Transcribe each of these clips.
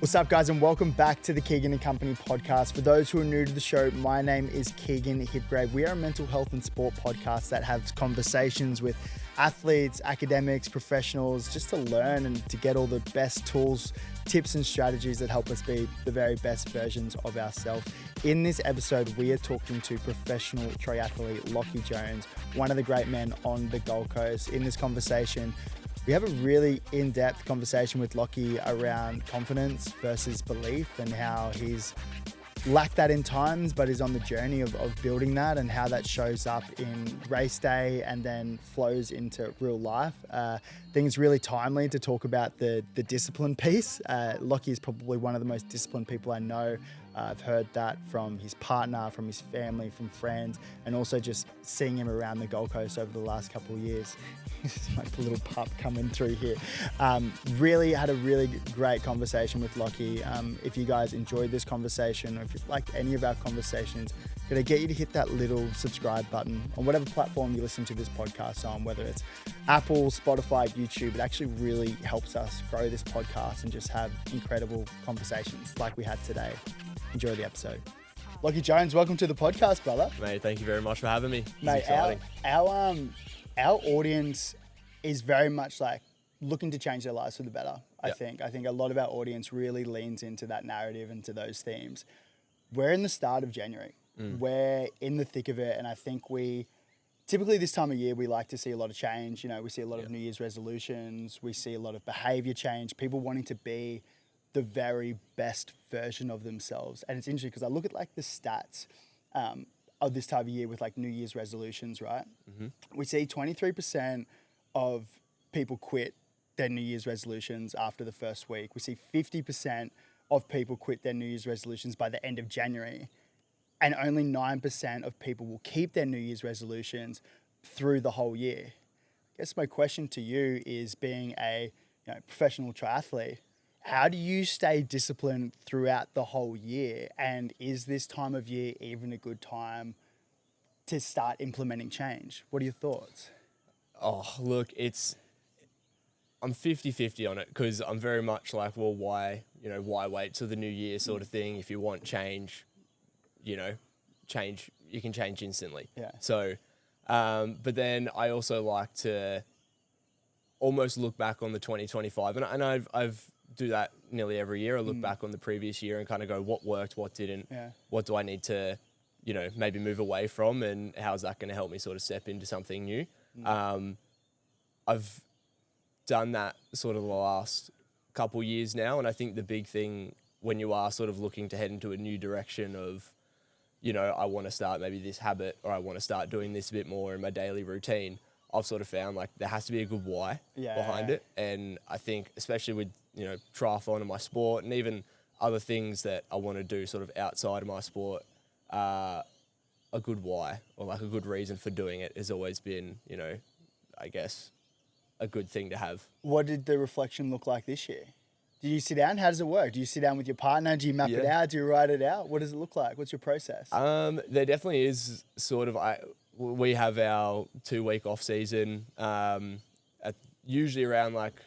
What's up, guys, and welcome back to the Keegan and Company podcast. For those who are new to the show, my name is Keegan Hipgrave. We are a mental health and sport podcast that has conversations with athletes, academics, professionals, just to learn and to get all the best tools, tips, and strategies that help us be the very best versions of ourselves. In this episode, we are talking to professional triathlete Lachlan Jones, one of the great men on the Gold Coast. In this conversation, we have a really in-depth conversation with Locky around confidence versus belief and how he's lacked that in times, but is on the journey of building that and how that shows up in race day and then flows into real life. I think it's really timely to talk about the discipline piece. Locky is probably one of the most disciplined people I know. I've heard that from his partner, from his family, from friends, and also just seeing him around the Gold Coast over the last couple of years. It's like a little pup coming through here. Really had a really great conversation with Locky. If you guys enjoyed this conversation, or if you liked any of our conversations, gonna get you to hit that little subscribe button on whatever platform you listen to this podcast on, whether it's Apple, Spotify, YouTube. It actually really helps us grow this podcast and just have incredible conversations like we had today. Enjoy the episode. Lachlan Jones, welcome to the podcast, brother. Mate, thank you very much for having me. Mate, our audience is very much like looking to change their lives for the better, I think. I think a lot of our audience really leans into that narrative and to those themes. We're in the start of January. We're in the thick of it, and I think typically this time of year, we like to see a lot of change. You know, we see a lot of New Year's resolutions. We see a lot of behavior change, people wanting to be the very best version of themselves. And it's interesting because I look at like the stats of this time of year with like New Year's resolutions, right? We see 23% of people quit their New Year's resolutions after the first week. We see 50% of people quit their New Year's resolutions by the end of January. And only 9% of people will keep their New Year's resolutions through the whole year. I guess my question to you is, being a professional triathlete, how do you stay disciplined throughout the whole year? And is this time of year even a good time to start implementing change? What are your thoughts? Oh, look, I'm 50-50 on it, because I'm very much like, well, why wait till the new year sort of thing? If you want change, you can change instantly. Yeah. So, but then I also like to almost look back on the 2025, and I've do that nearly every year. I look back on the previous year and kind of go, what worked, what didn't, what do I need to, maybe move away from, and how's that going to help me sort of step into something new? I've done that sort of the last couple years now, and I think the big thing when you are sort of looking to head into a new direction of, I want to start maybe this habit, or I want to start doing this a bit more in my daily routine, I've sort of found like there has to be a good why behind it. And I think especially with, triathlon and my sport, and even other things that I want to do sort of outside of my sport, a good why, or like a good reason for doing it, has always been, I guess, a good thing to have. What did the reflection look like this year? Do you sit down? How does it work? Do you sit down with your partner? Do you map it out? Do you write it out? What does it look like? What's your process? There definitely is sort of, we have our 2-week off season, usually around like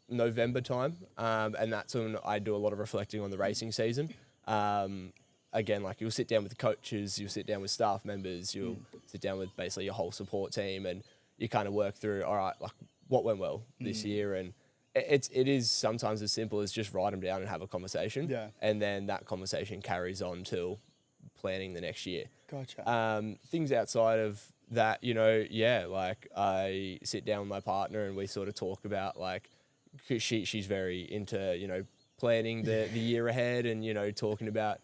November time. And that's when I do a lot of reflecting on the racing season. Again, like you'll sit down with the coaches, you'll sit down with staff members, you'll sit down with basically your whole support team, and you kind of work through, all right, like what went well this year. And it is sometimes as simple as just write them down and have a conversation. Yeah. And then that conversation carries on till planning the next year. Gotcha. Things outside of that, like I sit down with my partner and we sort of talk about, like, cause she's very into, planning the year ahead and, talking about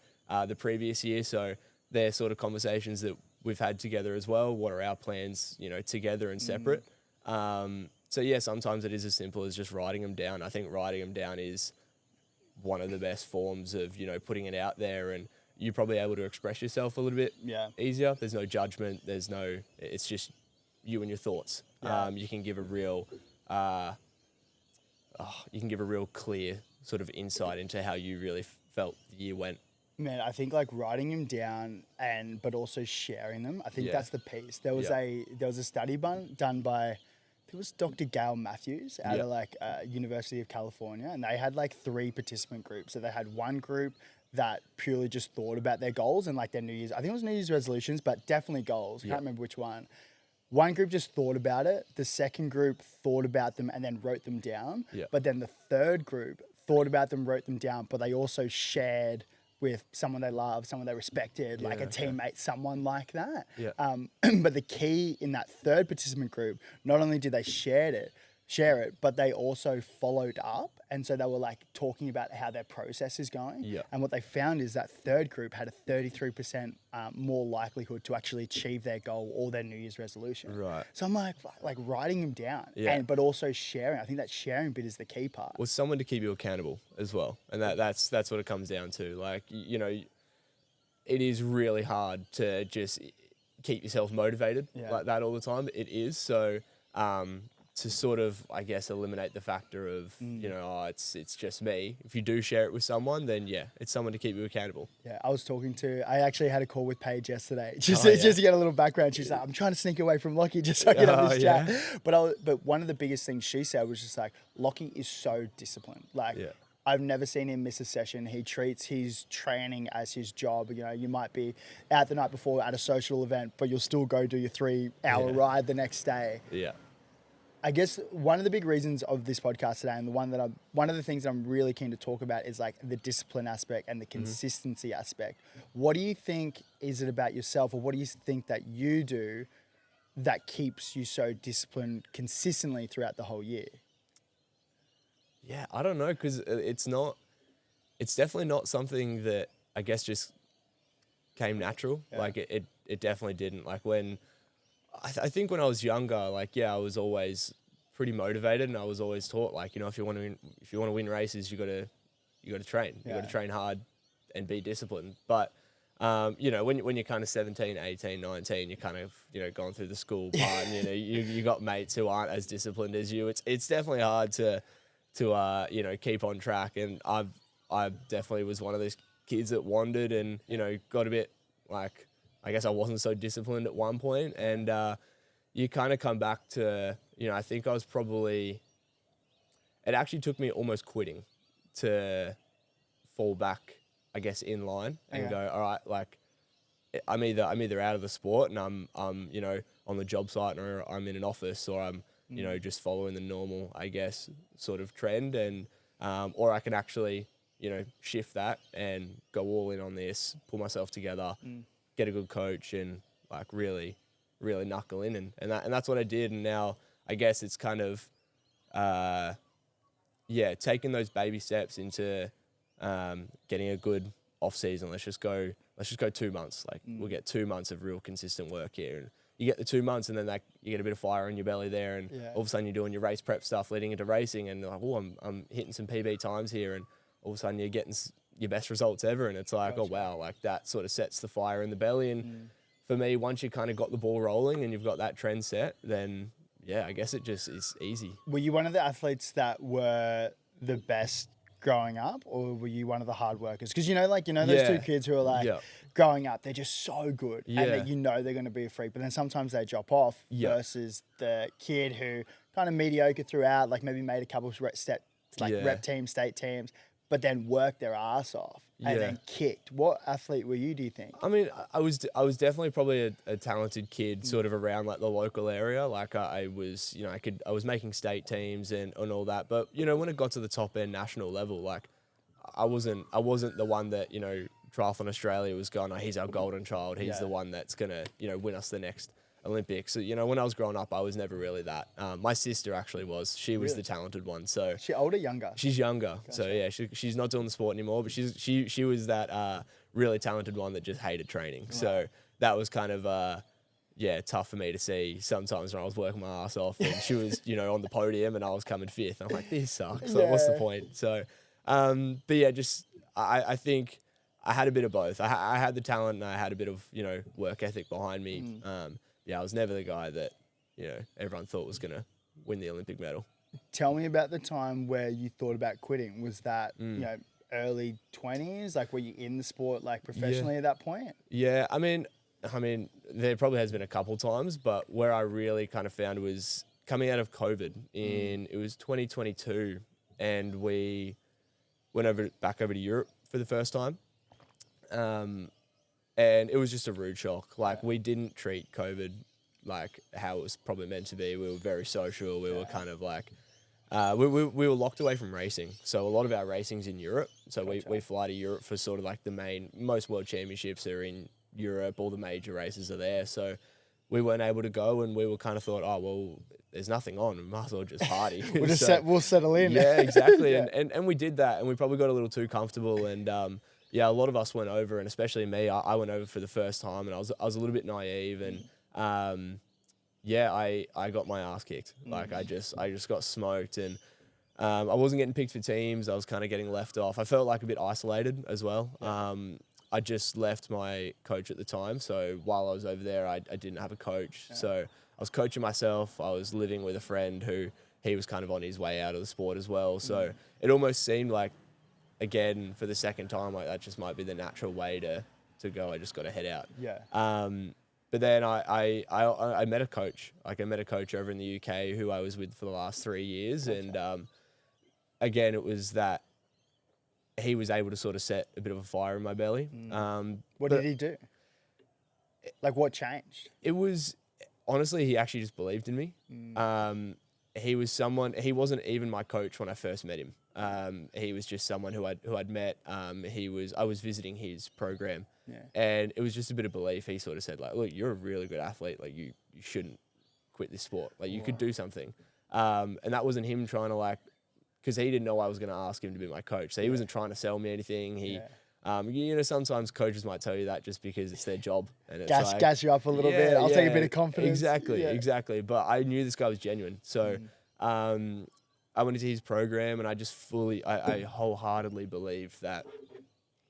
the previous year. So they're sort of conversations that we've had together as well. What are our plans, together and separate? So yeah, sometimes it is as simple as just writing them down. I think writing them down is one of the best forms of, putting it out there, and you're probably able to express yourself a little bit easier. There's no judgment. It's just you and your thoughts. Yeah. You can give a real clear sort of insight into how you really felt the year went. Man, I think like writing them down but also sharing them. I think that's the piece. There was a study done by, I it was Dr. Gail Matthews out of like University of California, and they had like 3 participant groups. So they had one group that purely just thought about their goals and like their New Year's, I think it was New Year's resolutions, but definitely goals. I can't remember which one. One group just thought about it. The second group thought about them and then wrote them down. But then the third group thought about them, wrote them down, but they also shared with someone they love, someone they respected, like a teammate, someone like that. But the key in that third participant group, not only did they share it, but they also followed up. And so they were like talking about how their process is going. And what they found is that third group had a 33% more likelihood to actually achieve their goal or their New Year's resolution. So I'm like writing them down, but also sharing. I think that sharing bit is the key part. Well, someone to keep you accountable as well. And that's what it comes down to. Like, you know, it is really hard to just keep yourself motivated like that all the time. It is. So, to sort of, I guess, eliminate the factor of, you know, oh, it's just me. If you do share it with someone, then it's someone to keep you accountable. I actually had a call with Paige yesterday, just to get a little background. She's like, I'm trying to sneak away from Lockie just so I can have this chat. But one of the biggest things she said was just like, Lockie is so disciplined. Like, I've never seen him miss a session. He treats his training as his job. You know, you might be out the night before at a social event, but you'll still go do your 3-hour ride the next day. I guess one of the big reasons of this podcast today, and one of the things that I'm really keen to talk about is like the discipline aspect and the consistency aspect. What do you think is it about yourself, or what do you think that you do that keeps you so disciplined consistently throughout the whole year? Yeah, I don't know, because it's definitely not something that I guess just came natural. Like it definitely didn't. Like when, I think when I was younger, like, I was always pretty motivated, and I was always taught, like, you know, if you want to win races, you got to train. You got to train hard and be disciplined. But, you know, when you're kind of 17, 18, 19, you're kind of, you know, going through the school part, and, you know, you got mates who aren't as disciplined as you. It's definitely hard to you know, keep on track. And I definitely was one of those kids that wandered and, you know, got a bit like, I guess I wasn't so disciplined at one point, and you kind of come back to, you know, I think I was probably, it actually took me almost quitting to fall back, I guess, in line and go, all right, like I'm either out of the sport and I'm you know, on the job site, or I'm in an office, or I'm you know, just following the normal, I guess, sort of trend, and or I can actually, you know, shift that and go all in on this, pull myself together. Get a good coach, and like really knuckle in, and that's what I did. And now I guess it's kind of taking those baby steps into getting a good off season. Let's just go 2 months. Like we'll get 2 months of real consistent work here, and you get the 2 months, and then that you get a bit of fire in your belly there, and all of a sudden you're doing your race prep stuff leading into racing, and like, oh, I'm hitting some PB times here, and all of a sudden you're getting your best results ever, and it's like, oh wow, like that sort of sets the fire in the belly. And for me, once you kind of got the ball rolling and you've got that trend set, then I guess it just is easy. Were you one of the athletes that were the best growing up, or were you one of the hard workers? Because those two kids who are like growing up, they're just so good, and that they're going to be a freak, but then sometimes they drop off versus the kid who kind of mediocre throughout, like maybe made a couple of rep teams, state teams, but then worked their ass off and then kicked. What athlete were you, do you think? I mean, I was definitely probably a talented kid sort of around like the local area. Like I was, you know, I was making state teams and all that. But, you know, when it got to the top end national level, like I wasn't the one that, you know, Triathlon Australia was going, oh, he's our golden child. He's the one that's going to, you know, win us the next Olympics. So, you know, when I was growing up, I was never really that. My sister actually was. She was the talented one. So she older, younger? She's younger. Gotcha. So yeah, she's not doing the sport anymore, but she was that really talented one that just hated training. Right. So that was kind of tough for me to see sometimes when I was working my ass off, and she was, you know, on the podium and I was coming fifth. I'm like, this sucks. Like, what's the point? So but yeah, just I think I had a bit of both. I had the talent and I had a bit of, you know, work ethic behind me. I was never the guy that, you know, everyone thought was going to win the Olympic medal. Tell me about the time where you thought about quitting. Was that, you know, early 20s? Like, were you in the sport, like, professionally at that point? Yeah, I mean, there probably has been a couple times, but where I really kind of found was coming out of COVID it was 2022, and we went back over to Europe for the first time. And it was just a rude shock. Like, we didn't treat COVID like how it was probably meant to be. We were very social. We were kind of like, we were locked away from racing. So a lot of our racing's in Europe. So we fly to Europe for sort of like most world championships are in Europe. All the major races are there. So we weren't able to go, and we were kind of thought, oh, well, there's nothing on. We might as well just party. We'll settle in. Yeah, exactly. And we did that, and we probably got a little too comfortable. And a lot of us went over, and especially me, I went over for the first time, and I was a little bit naive, and I got my ass kicked. Like, I just got smoked, and I wasn't getting picked for teams. I was kind of getting left off. I felt like a bit isolated as well. I just left my coach at the time, so while I was over there, I didn't have a coach. So I was coaching myself. I was living with a friend who he was kind of on his way out of the sport as well. So it almost seemed like, again, for the second time, like, that just might be the natural way to go. I just got to head out. Yeah. But then I met a coach. Like, I met a coach over in the UK who I was with for the last 3 years. And again, it was that he was able to sort of set a bit of a fire in my belly. What did he do? Like, what changed? It was, honestly, he actually just believed in me. He wasn't even my coach when I first met him. He was just someone who I'd met. I was visiting his program, and it was just a bit of belief. He sort of said, like, look, you're a really good athlete. Like, you shouldn't quit this sport. Like, you could do something. And that wasn't him trying to, like, because he didn't know I was going to ask him to be my coach. So he wasn't trying to sell me anything. Sometimes coaches might tell you that just because it's their job. And it's gas you up a little bit. I'll take a bit of confidence. Exactly. But I knew this guy was genuine. So I went into his program, and I wholeheartedly believe that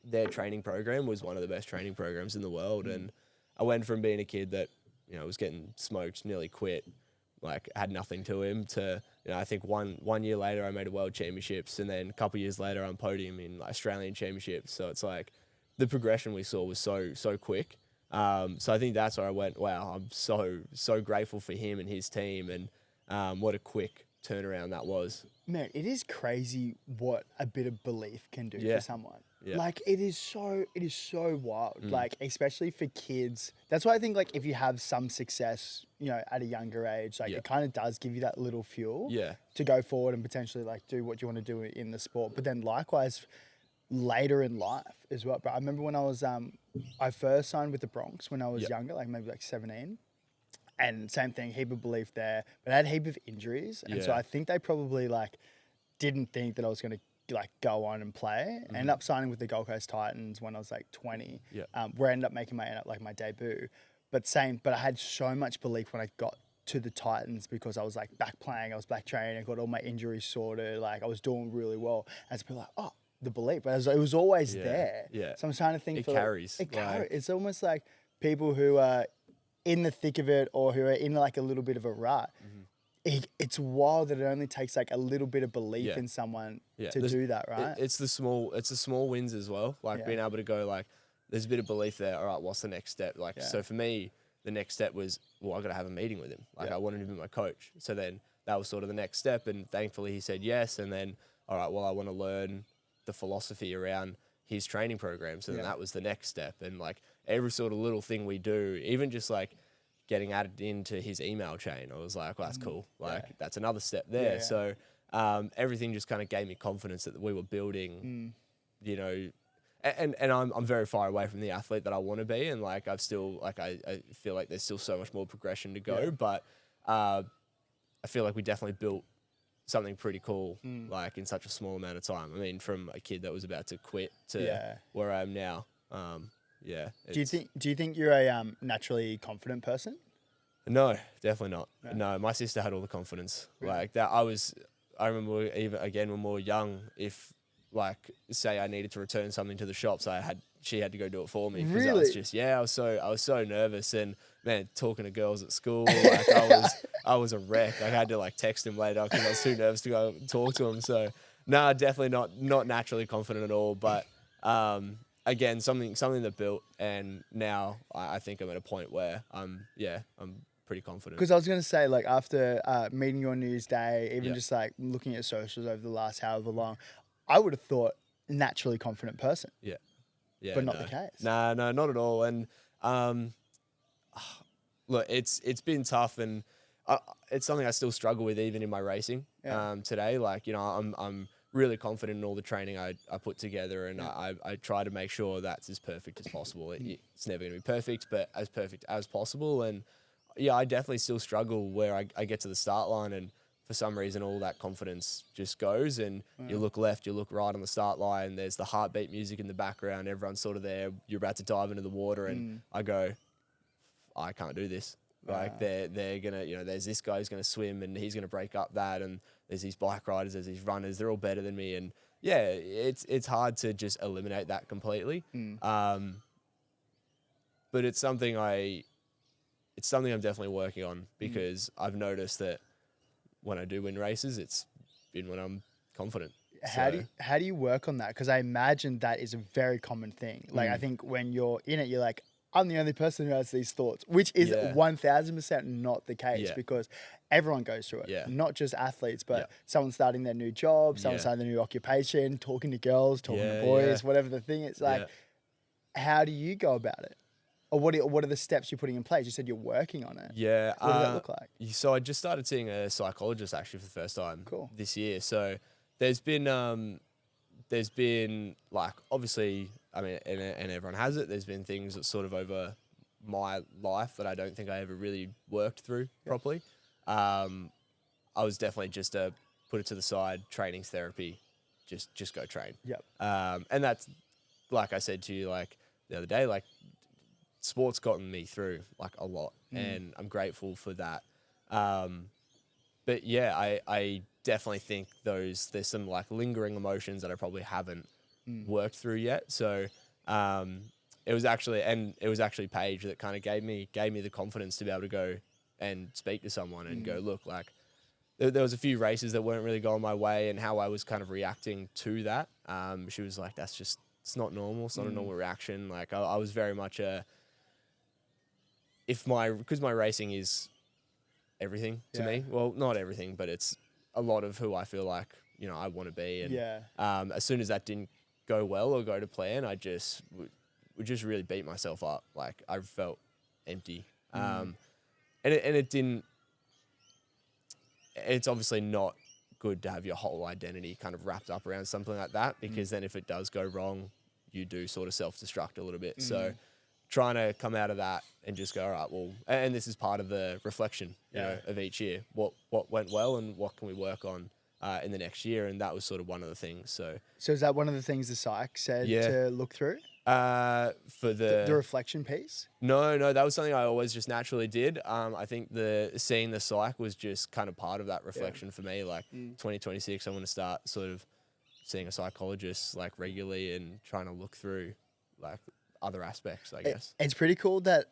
their training program was one of the best training programs in the world. And I went from being a kid that, was getting smoked, nearly quit, like, had nothing to him, to, I think one year later I made a world championships, and then a couple of years later I'm podium in Australian championships. So it's like the progression we saw was so quick. So I think that's where I went, wow, I'm so grateful for him and his team, and what a quick turnaround that was. Man, it is crazy what a bit of belief can do for someone. Yeah. Like, it is so wild. Like, especially for kids. That's why I think, like, if you have some success, at a younger age, like, it kind of does give you that little fuel to go forward and potentially, like, do what you want to do in the sport. But then likewise, later in life as well. But I remember when I was, I first signed with the Bronx when I was younger, like maybe like 17. And same thing, heap of belief there. But I had a heap of injuries. And so I think they probably, like, didn't think that I was going to, like, go on and play. I ended up signing with the Gold Coast Titans when I was like 20, where I ended up making my debut. But I had so much belief when I got to the Titans, because I was like back playing, I was back training, I got all my injuries sorted, like I was doing really well. And it's like, oh, the belief, but it was always there. Yeah. So I'm trying to think. It carries. It's almost like people who are in the thick of it, or who are in like a little bit of a rut. It's wild that it only takes like a little bit of belief in someone to do that, right? It's the small wins as well. Like being able to go, like, there's a bit of belief there. All right, what's the next step? Like, so for me, the next step was, well, I got to have a meeting with him. Like, I wanted him to be my coach. So then that was sort of the next step. And thankfully he said yes. And then, all right, well, I want to learn the philosophy around his training program. So then that was the next step. And like every sort of little thing we do, even just like getting added into his email chain, I was like, well, that's cool. Like that's another step there. So everything just kind of gave me confidence that we were building, you know, and I'm very far away from the athlete that I want to be. And like, I've still, like, I feel like there's still so much more progression to go, but I feel like we definitely built something pretty cool, like in such a small amount of time. I mean, from a kid that was about to quit to where I am now. Do you think you're a naturally confident person? No, definitely not. No, my sister had all the confidence. Really? Like that. I remember even again when we were young, if like say I needed to return something to the shops, she had to go do it for me. Really? I was just I was so nervous, and man, talking to girls at school, like I was a wreck. I had to like text him later because I was too nervous to go talk to him. So no, definitely not naturally confident at all. But something that built, and now I think I'm at a point where I'm pretty confident. Because I was going to say, like, after meeting you on New Year's Day, even Yeah. just like looking at socials over the last however long, I would have thought naturally confident person, Yeah. Yeah. but not the case. Nah, no, not at all. And look, it's been tough, and it's something I still struggle with even in my racing. Yeah. Today, like, you know, I'm really confident in all the training I put together, and I try to make sure that's as perfect as possible. It's never going to be perfect, but as perfect as possible. And yeah, I definitely still struggle where I get to the start line, and for some reason all that confidence just goes, and you look left, you look right on the start line, there's the heartbeat music in the background, everyone's sort of there, you're about to dive into the water, and I go, I can't do this. Like they're gonna, you know, there's this guy who's gonna swim and he's gonna break up that, and there's these bike riders, there's these runners, they're all better than me, and yeah, it's hard to just eliminate that completely. But it's something I'm definitely working on, because I've noticed that when I do win races, it's been when I'm confident. How do you work on that? Because I imagine that is a very common thing. Like, I think when you're in it, you're like, I'm the only person who has these thoughts, which is 1000% not the case, because everyone goes through it. Not just athletes, but someone starting their new job, someone starting their new occupation, talking to girls, talking to boys, whatever the thing is. Like, how do you go about it? Or what are the steps you're putting in place? You said you're working on it. Yeah. What does that look like? So I just started seeing a psychologist actually for the first time this year. So there's been like, obviously, I mean, and everyone has it. There's been things that sort of over my life that I don't think I ever really worked through properly. I was definitely just put it to the side, training's therapy, just go train. Yep. And that's, like I said to you, like the other day, like sport's gotten me through like a lot, and I'm grateful for that. But yeah, I definitely think there's some like lingering emotions that I probably haven't worked through yet. So it was actually Paige that kind of gave me the confidence to be able to go and speak to someone and go, look, like there was a few races that weren't really going my way, and how I was kind of reacting to that. She was like, it's not normal. It's not a normal reaction. Like I was very much because my racing is everything to me. Well, not everything, but it's a lot of who I feel like, you know, I want to be. And as soon as that didn't go well or go to plan, I just would just really beat myself up. Like I felt empty. And it didn't. It's obviously not good to have your whole identity kind of wrapped up around something like that, because then if it does go wrong, you do sort of self-destruct a little bit. So trying to come out of that and just go, all right, well, and this is part of the reflection, you know, of each year. What went well and what can we work on in the next year? And that was sort of one of the things. So is that one of the things the psych said to look through? For the reflection piece? No, that was something I always just naturally did. I think seeing the psych was just kind of part of that reflection for me. Like 2026, I want to start sort of seeing a psychologist like regularly and trying to look through like other aspects, I guess. It's pretty cool that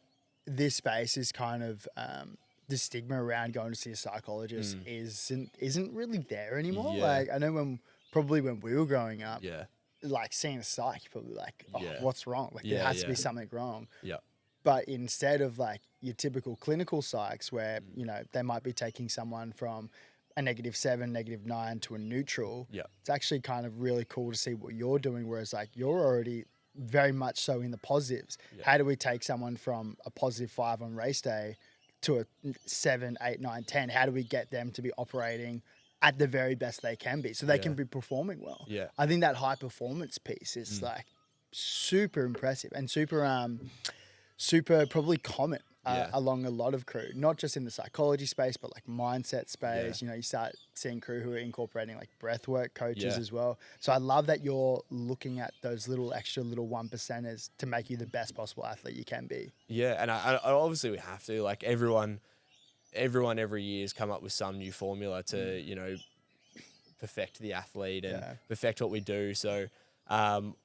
this space is kind of the stigma around going to see a psychologist isn't really there anymore. Like I know when we were growing up, like seeing a psych, you're probably like, what's wrong? Like there has to be something wrong. Yeah. But instead of like your typical clinical psychs where, you know, they might be taking someone from a -7, -9 to a neutral. Yeah. It's actually kind of really cool to see what you're doing, whereas like you're already very much so in the positives. Yeah. How do we take someone from a +5 on race day to a 7, 8, 9, 10? How do we get them to be operating at the very best they can be so they can be performing well? Yeah. I think that high performance piece is like super impressive and super probably common along a lot of crew, not just in the psychology space, but like mindset space. You know, you start seeing crew who are incorporating like breathwork coaches as well. So I love that you're looking at those extra little 1%ers to make you the best possible athlete you can be. Yeah. And I obviously we have to, like everyone every year has come up with some new formula to, you know, perfect the athlete and perfect what we do. So, and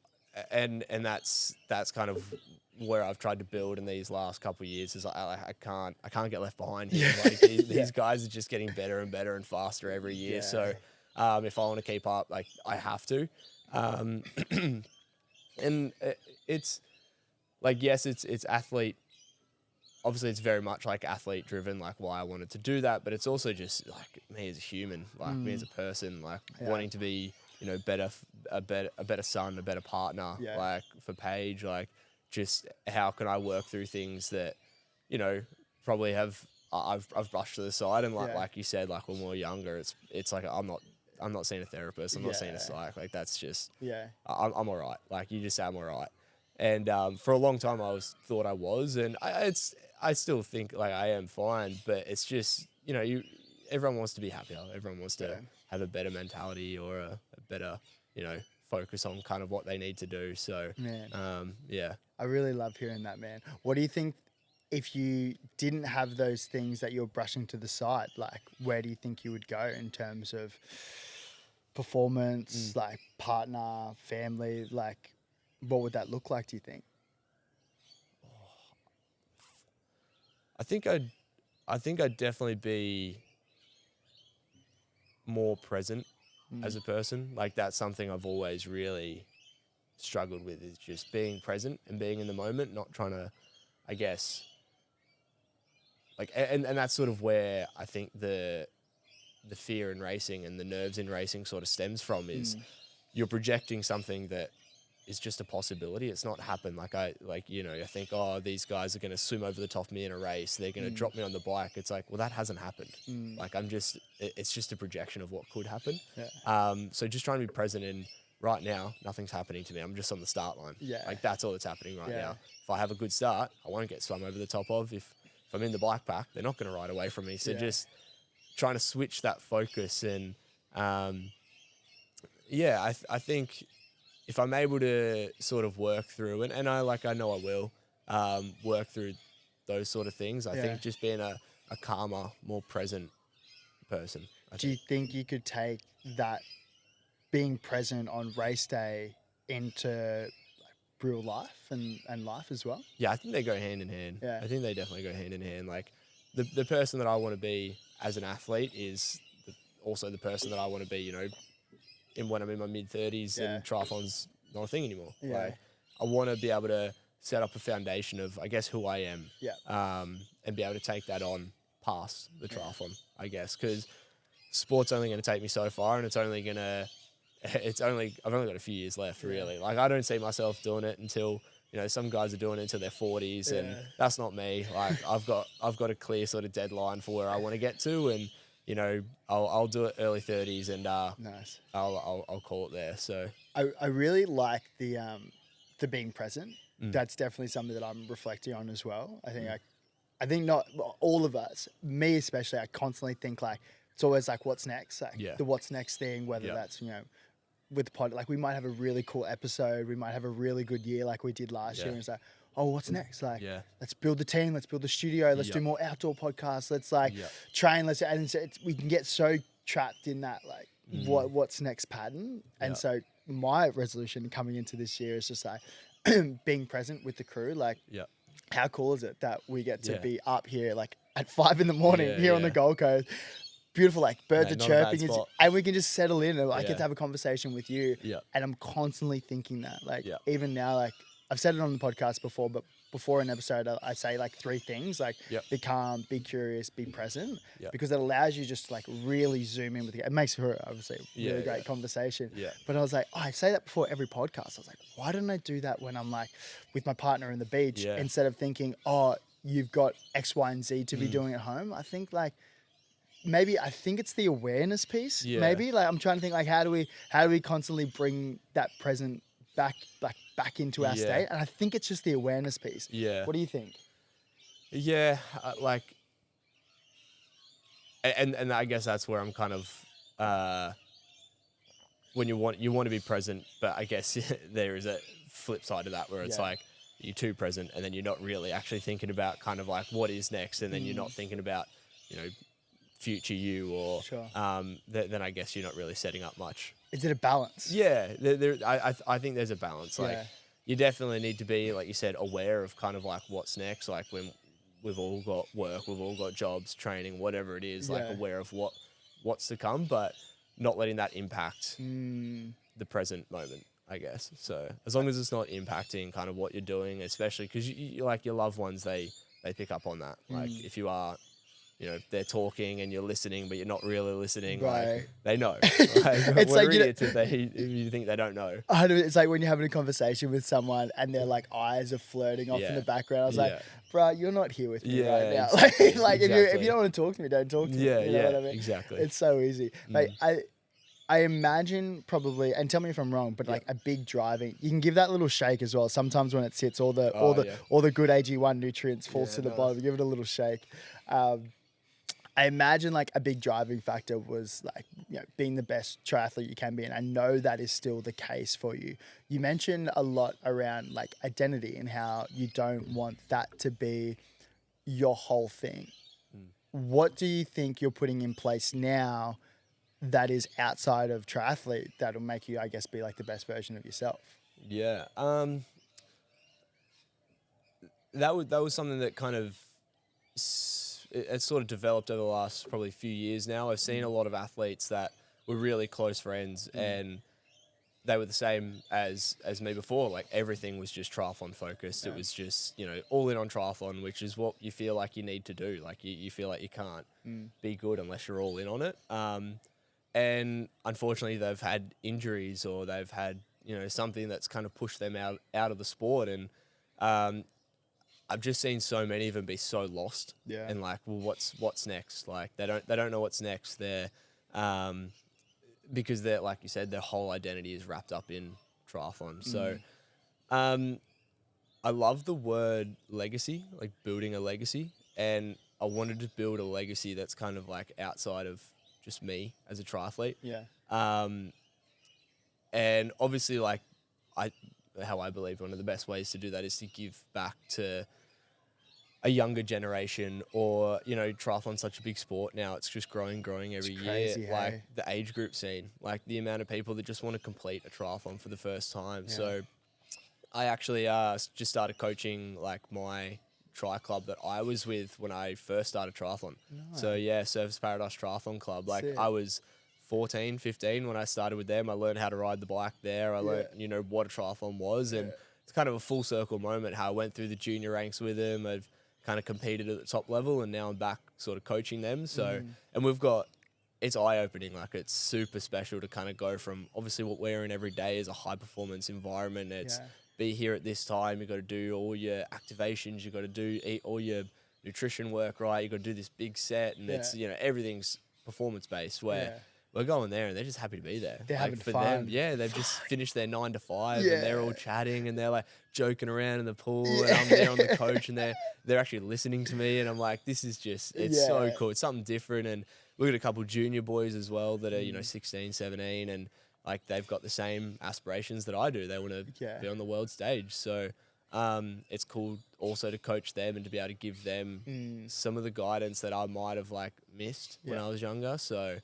that's kind of where I've tried to build in these last couple of years is I can't get left behind here. Like these guys are just getting better and better and faster every year. So if I want to keep up, like I have to. And it's like, yes, it's athlete obviously it's very much like athlete driven, like why I wanted to do that, but it's also just like me as a human, like me as a person, like wanting to be, you know, a better son, a better partner, like for Paige, like just how can I work through things that, you know, probably I've brushed to the side, and like you said, like when we were younger, it's like I'm not seeing a therapist, I'm not seeing a psych, like that's just I'm all right, like you just say I'm all right. And for a long time I thought I was, and I still think like I am fine, but it's just, you know, everyone wants to be happier, everyone wants to have a better mentality or a better, you know, focus on kind of what they need to do. So I really love hearing that, man. What do you think, if you didn't have those things that you're brushing to the side, like where do you think you would go in terms of performance, like partner, family, like what would that look like, do you think? I think I'd definitely be more present as a person. Like that's something I've always really struggled with, is just being present and being in the moment, not trying to, I guess, like, and that's sort of where I think the fear in racing and the nerves in racing sort of stems from, is you're projecting something that is just a possibility. It's not happened. You know, I think, oh, these guys are going to swim over the top of me in a race. They're going to drop me on the bike. It's like, well, that hasn't happened. Like it's just a projection of what could happen. So just trying to be present in right now, nothing's happening to me. I'm just on the start line. Like that's all that's happening right now. If I have a good start, I won't get swum over the top of. If I'm in the bike pack, they're not going to ride away from me. So just trying to switch that focus. And I think if I'm able to sort of work through, and I know I will work through those sort of things, I think just being a calmer, more present person. Do you think you could take that being present on race day into real life and life as well? Yeah, I think they go hand in hand. I think they definitely go hand in hand. Like the person that I want to be as an athlete is also the person that I want to be, you know, when I'm in my mid-30s and triathlon's not a thing anymore. Like I want to be able to set up a foundation of, I guess, who I am, and be able to take that on past the triathlon, I guess, because sport's only going to take me so far, and I've only got a few years left, really. Like I don't see myself doing it until, you know, some guys are doing it until their 40s, and that's not me. Like I've got a clear sort of deadline for where I want to get to, and you know, I'll do it early 30s, and nice. I'll call it there. So I really like the being present. That's definitely something that I'm reflecting on as well. I think not all of us, me especially, I constantly think like it's always like what's next, like the what's next thing, whether that's, you know, with the pod, like we might have a really cool episode, we might have a really good year like we did last year, and it's like, oh, what's next? Like, let's build the team, let's build the studio, let's do more outdoor podcasts, let's like train, and we can get so trapped in that like what's next pattern. And so my resolution coming into this year is just like being present with the crew. Like, how cool is it that we get to be up here like at 5 a.m. here on the Gold Coast? Beautiful, like birds are chirping, and we can just settle in, and I get to have a conversation with you. And I'm constantly thinking that, like, even now, like I've said it on the podcast before, but before an episode, I say like 3 things, like be calm, be curious, be present, because it allows you just to like really zoom in with it. It makes for obviously a really great conversation. But I was like, I say that before every podcast. I was like, why don't I do that when I'm like with my partner in the beach, instead of thinking, oh, you've got X, Y, and Z to be doing at home? I think like, I think it's the awareness piece. Maybe like I'm trying to think like how do we constantly bring that present back into our state? And I think it's just the awareness piece. What do you think? Like, and I guess that's where I'm kind of when you want to be present, but I guess there is a flip side to that where it's like you're too present, and then you're not really actually thinking about kind of like what is next, and then you're not thinking about, you know, future you, or then I guess you're not really setting up much. Is it a balance? I think there's a balance. Like you definitely need to be, like you said, aware of kind of like what's next. Like when we've all got work, we've all got jobs, training, whatever it is, like aware of what's to come, but not letting that impact the present moment, I guess. So as long as it's not impacting kind of what you're doing, especially because you like your loved ones, they they pick up on that. Like if you are, you know, they're talking and you're listening, but you're not really listening. Right. Like they know. Like, It's we're like, you know- idiots if you think they don't know. It's like when you're having a conversation with someone and their like eyes are flirting off in Yeah. the background. I was like, Yeah. bro, you're not here with me Yeah, right now. exactly, Like if exactly. you don't want to talk to me, don't talk to me. Yeah, You know yeah, what I mean? exactly. It's so easy. Like I imagine probably, and tell me if I'm wrong, but like a big driving, you can give that little shake as well. Sometimes when it sits, all the good AG1 nutrients falls to the bottom. Give it a little shake. I imagine like a big driving factor was like, you know, being the best triathlete you can be. And I know that is still the case for you. You mentioned a lot around like identity and how you don't want that to be your whole thing. What do you think you're putting in place now that is outside of triathlete that'll make you, I guess, be like the best version of yourself? Yeah. That was something that kind of it's sort of developed over the last probably few years now. I've seen a lot of athletes that were really close friends and they were the same as me before. Like everything was just triathlon focused. It was just, you know, all in on triathlon, which is what you feel like you need to do. Like you feel like you can't be good unless you're all in on it. And unfortunately they've had injuries or they've had, you know, something that's kind of pushed them out of the sport. And I've just seen so many of them be so lost. Yeah. And like, well, what's next? Like they don't know what's next. They're because they're, like you said, their whole identity is wrapped up in triathlon. So I love the word legacy, like building a legacy. And I wanted to build a legacy that's kind of like outside of just me as a triathlete. Yeah. And obviously like how I believe one of the best ways to do that is to give back to a younger generation, or, you know, triathlon's such a big sport now. It's just growing every crazy, year. hey? Like the age group scene, like the amount of people that just want to complete a triathlon for the first time. Yeah. So I actually just started coaching like my tri club that I was with when I first started triathlon. Nice. So yeah, Surfers Paradise Triathlon Club. Like I was 14, 15 when I started with them. I learned how to ride the bike there. I learned, you know, what a triathlon was. And it's kind of a full circle moment how I went through the junior ranks with them. I've kind of competed at the top level and now I'm back sort of coaching them. So, and we've got, it's eye-opening. Like it's super special to kind of go from obviously what we're in every day is a high performance environment. It's be here at this time. You've got to do all your activations. You've got to eat all your nutrition work, right? You've got to do this big set and it's, you know, everything's performance based where we're going there and they're just happy to be there. They're like having for fun. them, they've just finished their 9 to 5 and they're all chatting and they're like joking around in the pool and I'm there on the coach and they're actually listening to me and I'm like, this is just, it's so cool. It's something different. And we've got a couple of junior boys as well that are, you know, 16, 17 and like they've got the same aspirations that I do. They want to be on the world stage. So it's cool also to coach them and to be able to give them some of the guidance that I might have like missed when I was younger. So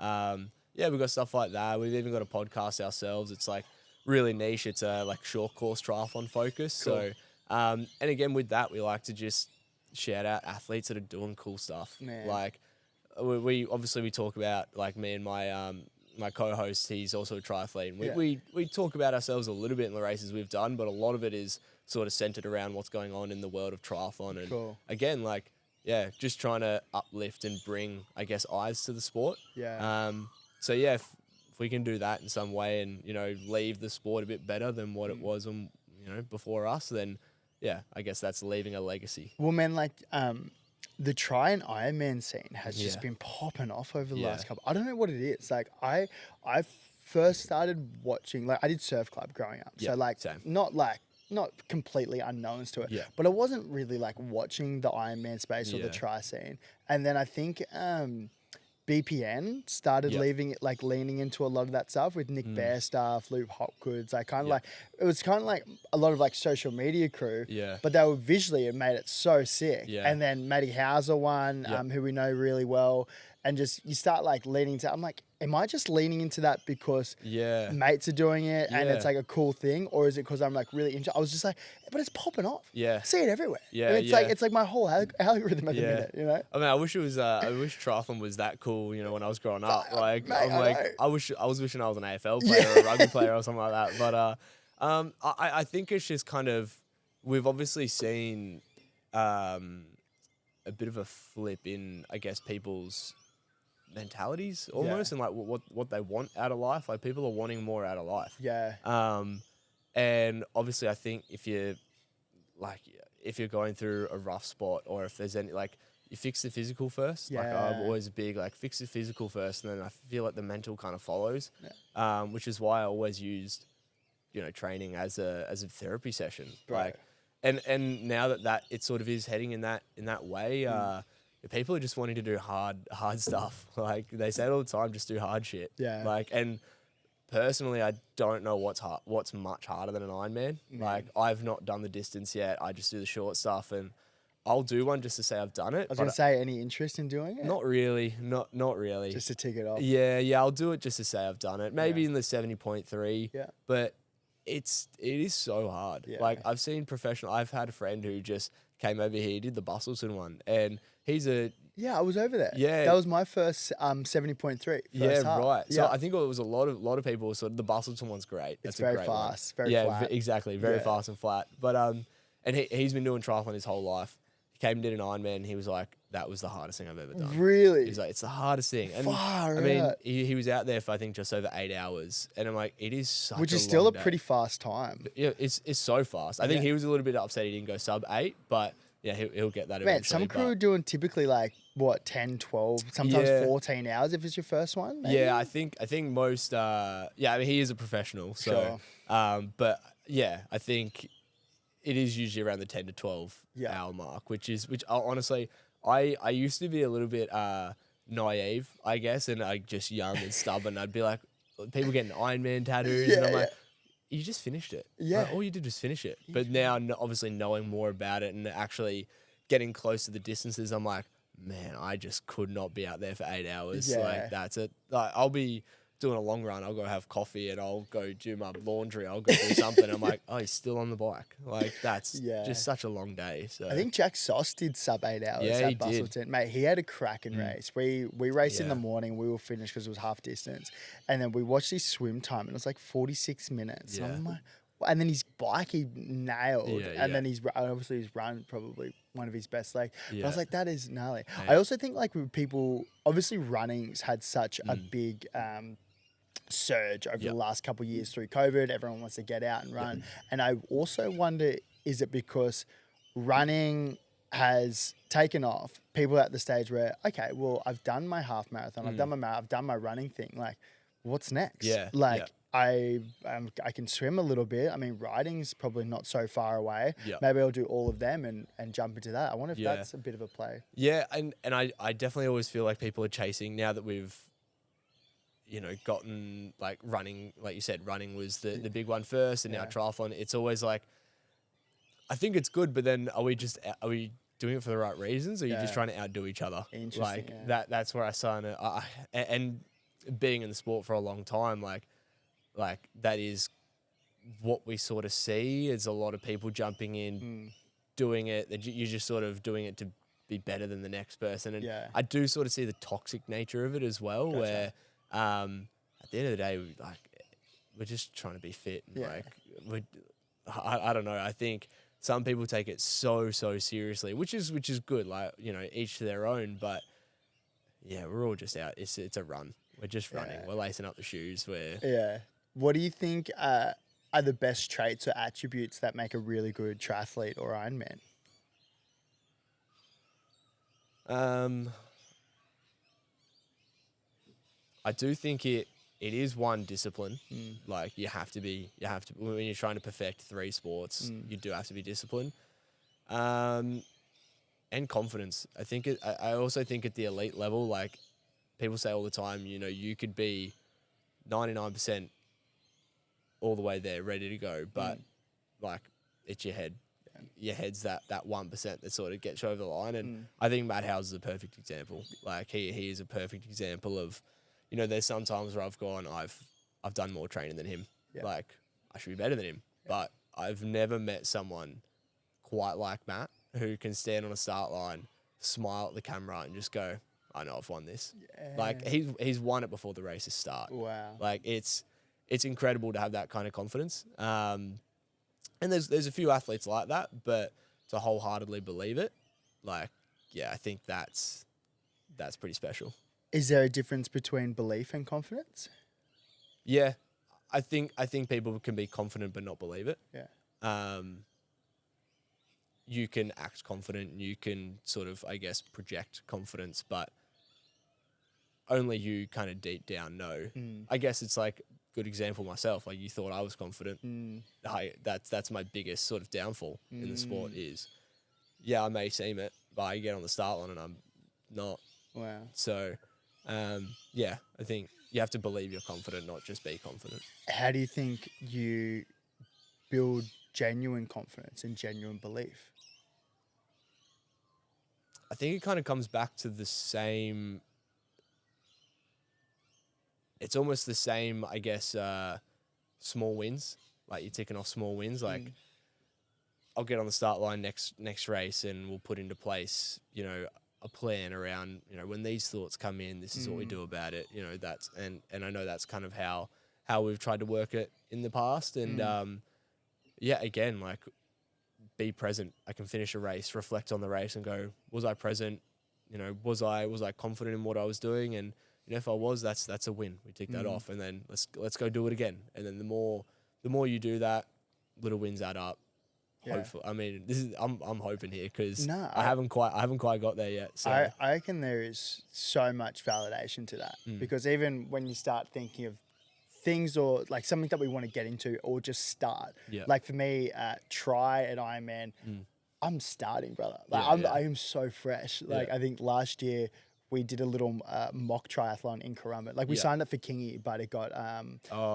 we've got stuff like that. We've even got a podcast ourselves. It's like really niche. It's a like short course triathlon focus. Cool. So, and again, with that, we like to just shout out athletes that are doing cool stuff. Man. Like we obviously talk about like me and my, my co-host, he's also a triathlete. And we talk about ourselves a little bit in the races we've done, but a lot of it is sort of centered around what's going on in the world of triathlon. And again, like, just trying to uplift and bring, I guess, eyes to the sport. So if we can do that in some way and, you know, leave the sport a bit better than what it was, you know, before us, then I guess that's leaving a legacy. Well, man, like the Tri and Ironman scene has just been popping off over the last couple. I don't know what it is. Like I first started watching, like I did surf club growing up. So like not completely unknowns to it, but I wasn't really like watching the Ironman space or the Tri scene. And then I think BPN started leaning into a lot of that stuff with Nick Bear stuff, Luke Hopgood's, like kind of like, it was kind of like a lot of like social media crew, but they were visually, it made it so sick. And then Matty Hauser one, who we know really well, and just, you start like leaning into, I'm like, am I just leaning into that because mates are doing it and it's like a cool thing? Or is it because I'm like really into, I was just like, but it's popping off. I see it everywhere. And it's like my whole algorithm at the minute, you know? I mean, I wish it was, I wish triathlon was that cool, you know, when I was growing up. Like, mate, I was wishing I was an AFL player or a rugby player or something like that. But I think it's just kind of, we've obviously seen a bit of a flip in, I guess, people's mentalities almost, and like what they want out of life. Like people are wanting more out of life. Yeah. And obviously, I think if you're going through a rough spot, or if there's any, like, you fix the physical first. Like I'm always big, like, fix the physical first, and then I feel like the mental kind of follows. Which is why I always used, training as a therapy session. Right. Like, and now that it sort of is heading in that way, people are just wanting to do hard stuff. Like they say it all the time, just do hard shit. Yeah. Like, and personally, I don't know what's much harder than an Ironman. Like, I've not done the distance yet. I just do the short stuff, and I'll do one just to say I've done it. I was going to say, any interest in doing it? Not really. Not really. Just to tick it off. Yeah, I'll do it just to say I've done it. Maybe in the 70.3. Yeah. But it is so hard. Yeah. Like, I've had a friend who just came over here, did the Bustleton one, and he's a... Yeah, I was over there. Yeah. That was my first 70.3. Yeah, half. right. So I think it was a lot of people sort of, the Bustleton one's great. It's That's very a great fast, one. very flat. Exactly. Very fast and flat. But and he's been doing triathlon his whole life. He came and did an Ironman, and he was like, that was the hardest thing I've ever done. Really? He's like, it's the hardest thing. And Far I mean, out. he was out there for, I think, just over 8 hours. And I'm like, it is such Which a is still long a day. pretty fast time. Yeah, it's so fast. I think he was a little bit upset he didn't go sub 8, but yeah, he'll get that Man, eventually. some crew are doing typically like, 10, 12, sometimes 14 hours if it's your first one, maybe? Yeah, I think most, I mean, he is a professional. So, but yeah, I think it is usually around the 10 to 12 hour mark, which honestly, I used to be a little bit naive, I guess, and just young and stubborn. I'd be like, people getting Ironman tattoos, and I'm like, you just finished it. Yeah. Like, all you did was finish it. But now, obviously, knowing more about it and actually getting close to the distances, I'm like, man, I just could not be out there for 8 hours. Yeah. Like, that's it. Like, I'll be doing a long run. I'll go have coffee and I'll go do my laundry. I'll go do something. I'm like, oh, he's still on the bike. Like, that's just such a long day. So I think Jack Sauce did sub 8 hours Yeah, he at did. Bustleton. Mate, he had a cracking race. We raced in the morning. We were finished because it was half distance. And then we watched his swim time, and it was like 46 minutes. Yeah. And I'm like, and then his bike he nailed. Yeah, and then obviously his run, probably one of his best legs. But I was Yeah. like, that is gnarly. Yeah. I also think like with people, obviously running's had such a big surge over the last couple of years through COVID. Everyone wants to get out and run. And I also wonder, is it because running has taken off? People are at the stage where, okay, well, I've done my half marathon, I've done my running thing. Like, what's next? Yeah, Like, yeah. I can swim a little bit. I mean, riding's probably not so far away. Yeah. Maybe I'll do all of them and jump into that. I wonder if Yeah. that's a bit of a play. Yeah, and I definitely always feel like people are chasing, now that we've, gotten, like, running, like you said, running was the big one first, and now triathlon. It's always like, I think it's good, but then are we doing it for the right reasons, or are you just trying to outdo each other? Interesting, Like, yeah. that's where I started. And being in the sport for a long time, like that is what we sort of see, is a lot of people jumping in, doing it. That you're just sort of doing it to be better than the next person. And I do sort of see the toxic nature of it as well, where at the end of the day, we're just trying to be fit. And I don't know. I think some people take it so seriously, which is good. Like, each to their own. But yeah, we're all just out. It's a run. We're just running. We're lacing up the shoes. What do you think are the best traits or attributes that make a really good triathlete or Ironman? I do think it is one discipline. Like, you have to when you're trying to perfect 3 sports, you do have to be disciplined. And confidence. I also think at the elite level, like, people say all the time, you could be 99% all the way there, ready to go, but like, it's your head. Your head's that 1% that sort of gets you over the line. And I think Matt Howes is a perfect example. Like, he is a perfect example of, there's some times where I've gone, I've done more training than him. Like, I should be better than him. But I've never met someone quite like Matt, who can stand on a start line, smile at the camera, and just go, I know I've won this. Like, he's won it before the races start. Wow. Like, it's incredible to have that kind of confidence. And there's a few athletes like that, but wholeheartedly believe it, like, yeah, I think that's pretty special. Is there a difference between belief and confidence? Yeah, I think people can be confident but not believe it. Yeah. You can act confident, and you can sort of, I guess, project confidence, but only you kind of deep down know. I guess it's like, good example myself. Like, you thought I was confident. That's my biggest sort of downfall in the sport is, yeah, I may seem it, but I get on the start line and I'm not. Wow. So, yeah, I think you have to believe you're confident, not just be confident. How do you think you build genuine confidence and genuine belief? I think it kind of comes back to the same. It's almost the same, I guess, small wins. Like, you're ticking off small wins. Like, I'll get on the start line next race, and we'll put into place, you know, a plan around, you know, when these thoughts come in, this is what we do about it. You know, that's and I know that's kind of how we've tried to work it in the past. And yeah, again, like, be present. I can finish a race, reflect on the race, and go, was I present? You know, was I confident in what I was doing? And, you know, if I was, that's a win. We tick that off, and then let's go do it again. And then the more you do that, little wins add up. Yeah. Hopefully, I mean, I'm hoping here, because No, I haven't quite got there yet. So I reckon there is so much validation to that, because even when you start thinking of things or like something that we want to get into or just start, like for me, Tri and Ironman, I'm starting, brother. Like, I am so fresh. Like, I think last year we did a little mock triathlon in Currumbin. Like, we signed up for Kingy, but it got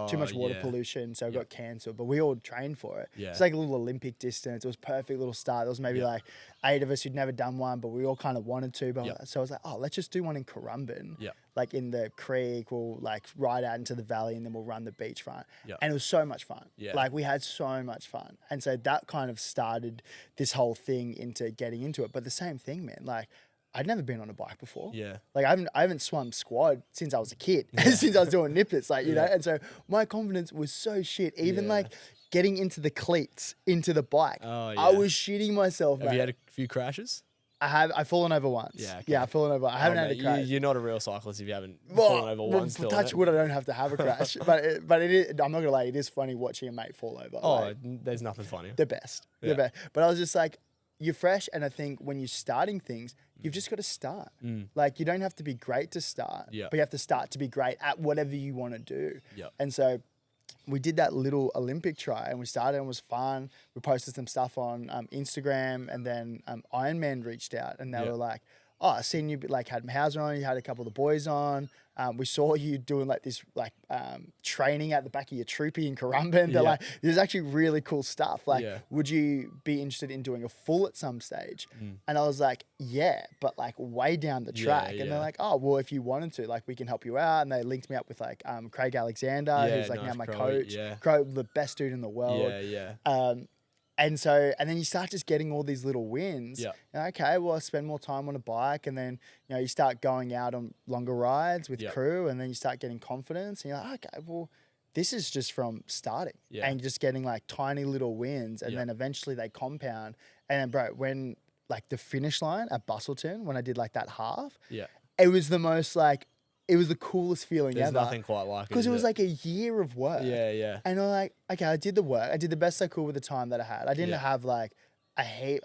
too much water pollution, so it got cancelled. But we all trained for it. Yeah. It's like a little Olympic distance. It was perfect little start. There was maybe like 8 of us who'd never done one, but we all kind of wanted to. But so I was like, oh, let's just do one in Currumbin. Yeah. Like, in the creek, we'll like ride out into the valley, and then we'll run the beachfront. Yeah. And it was so much fun. Yeah. Like, we had so much fun. And so that kind of started this whole thing into getting into it. But the same thing, man, like, I'd never been on a bike before. Yeah. Like, I haven't swum squad since I was a kid, since I was doing nippets, like, you know. And so my confidence was so shit. Even like getting into the cleats, into the bike, I was shitting myself. Have you had a few crashes? I've fallen over once. Yeah, okay. Yeah, I've fallen over. I haven't had a crash. You're not a real cyclist if you haven't fallen over once. Touch wood, I don't have to have a crash. but it is, I'm not gonna lie, it is funny watching a mate fall over. Oh, like, there's nothing funny. the best. The best. But I was just like, you're fresh, and I think when you're starting things, you've just got to start. Like, you don't have to be great to start, but you have to start to be great at whatever you want to do. And so we did that little Olympic try, and we started, and it was fun. We posted some stuff on Instagram, and then Ironman reached out, and they were like, oh, I seen you like had Hauser on, you had a couple of the boys on. We saw you doing like this like training at the back of your troopy in Currumbin. They're like, this is actually really cool stuff. Like, would you be interested in doing a full at some stage? And I was like, yeah, but like way down the track. And they're like, oh, well, if you wanted to, like, we can help you out. And they linked me up with like Craig Alexander, who's like now my coach. Crow, the best dude in the world. And then you start just getting all these little wins. Yeah. And okay, well, I spend more time on a bike, and then, you know, you start going out on longer rides with crew, and then you start getting confidence, and you're like, okay, well, this is just from starting and just getting like tiny little wins, and then eventually they compound. And then, bro, when like the finish line at Bustleton, when I did like that half, it was the most like, it was the coolest feeling ever. There's nothing quite like it. Because it was like a year of work. Yeah. And I'm like, okay, I did the work. I did the best I could with the time that I had. I didn't have like I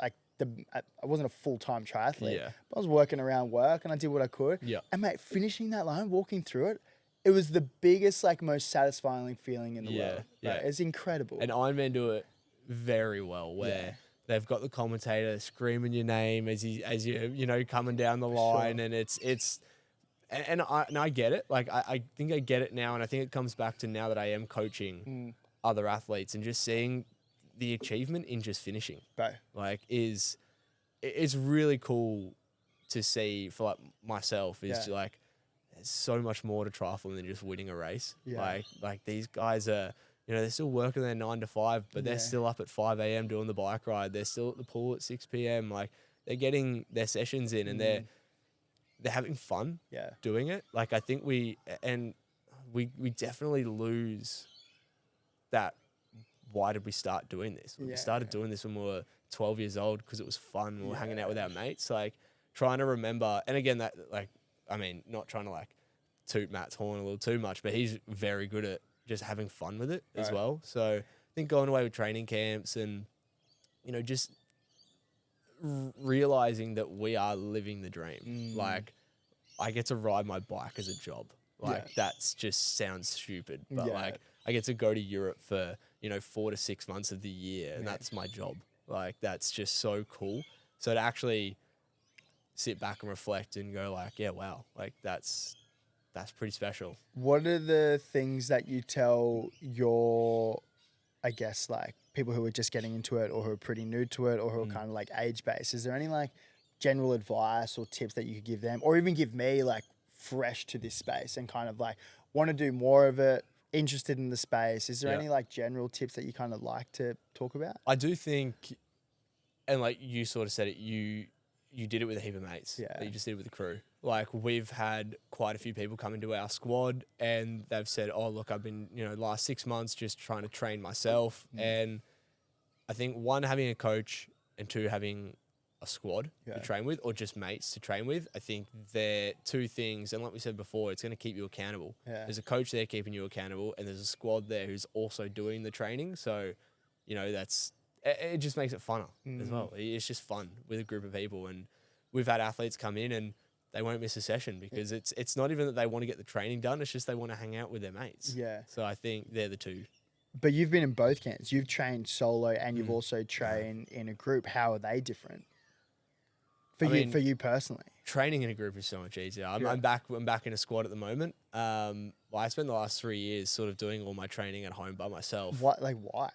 wasn't a full-time triathlete. But I was working around work, and I did what I could. And mate, finishing that line, walking through it, it was the biggest, like, most satisfying feeling in the world. Like, it's incredible. And Ironman do it very well, where they've got the commentator screaming your name as you know, coming down the line, and it's. And I get it. Like, I think I get it now, and I think it comes back to now that I am coaching other athletes and just seeing the achievement in just finishing. Right. Like, it's really cool to see for like myself. Is like, there's so much more to triathlon than just winning a race. Like these guys are, you know, they're still working their 9 to 5, but they're still up at 5 a.m. doing the bike ride. They're still at the pool at 6 p.m. Like, they're getting their sessions in, and they're having fun doing it. Like, I think we definitely lose that. Why did we start doing this? We started doing this when we were 12 years old because it was fun. We were hanging out with our mates, like trying to remember. And again, that like, I mean, not trying to like toot Matt's horn a little too much, but he's very good at just having fun with it as well. So I think going away with training camps and, you know, just realizing that we are living the dream. Like I get to ride my bike as a job. Like that's just sounds stupid, but like I get to go to Europe for, you know, 4 to 6 months of the year, and that's my job. Like that's just so cool. So to actually sit back and reflect and go like, yeah, wow, like that's pretty special. What are the things that you tell your, I guess, like people who are just getting into it or who are pretty new to it or who are kind of like age based? Is there any like general advice or tips that you could give them, or even give me, like fresh to this space and kind of like want to do more of it, interested in the space? Is there any like general tips that you kind of like to talk about? I do think, and like you sort of said it, you did it with a heap of mates. Yeah. You just did it with the crew. Like we've had quite a few people come into our squad and they've said, oh, look, I've been, you know, last 6 months just trying to train myself. And I think 1, having a coach, and 2, having a squad to train with, or just mates to train with. I think they're 2 things. And like we said before, it's going to keep you accountable. Yeah. There's a coach there keeping you accountable, and there's a squad there who's also doing the training. So, you know, it just makes it funner as well. It's just fun with a group of people. And we've had athletes come in and they won't miss a session because it's not even that they want to get the training done. It's just they want to hang out with their mates. Yeah. So I think they're the 2. But you've been in both camps. You've trained solo and you've also trained in a group. How are they different for you personally? Training in a group is so much easier. I'm back in a squad at the moment. Well, I spent the last 3 years sort of doing all my training at home by myself. What? Like why?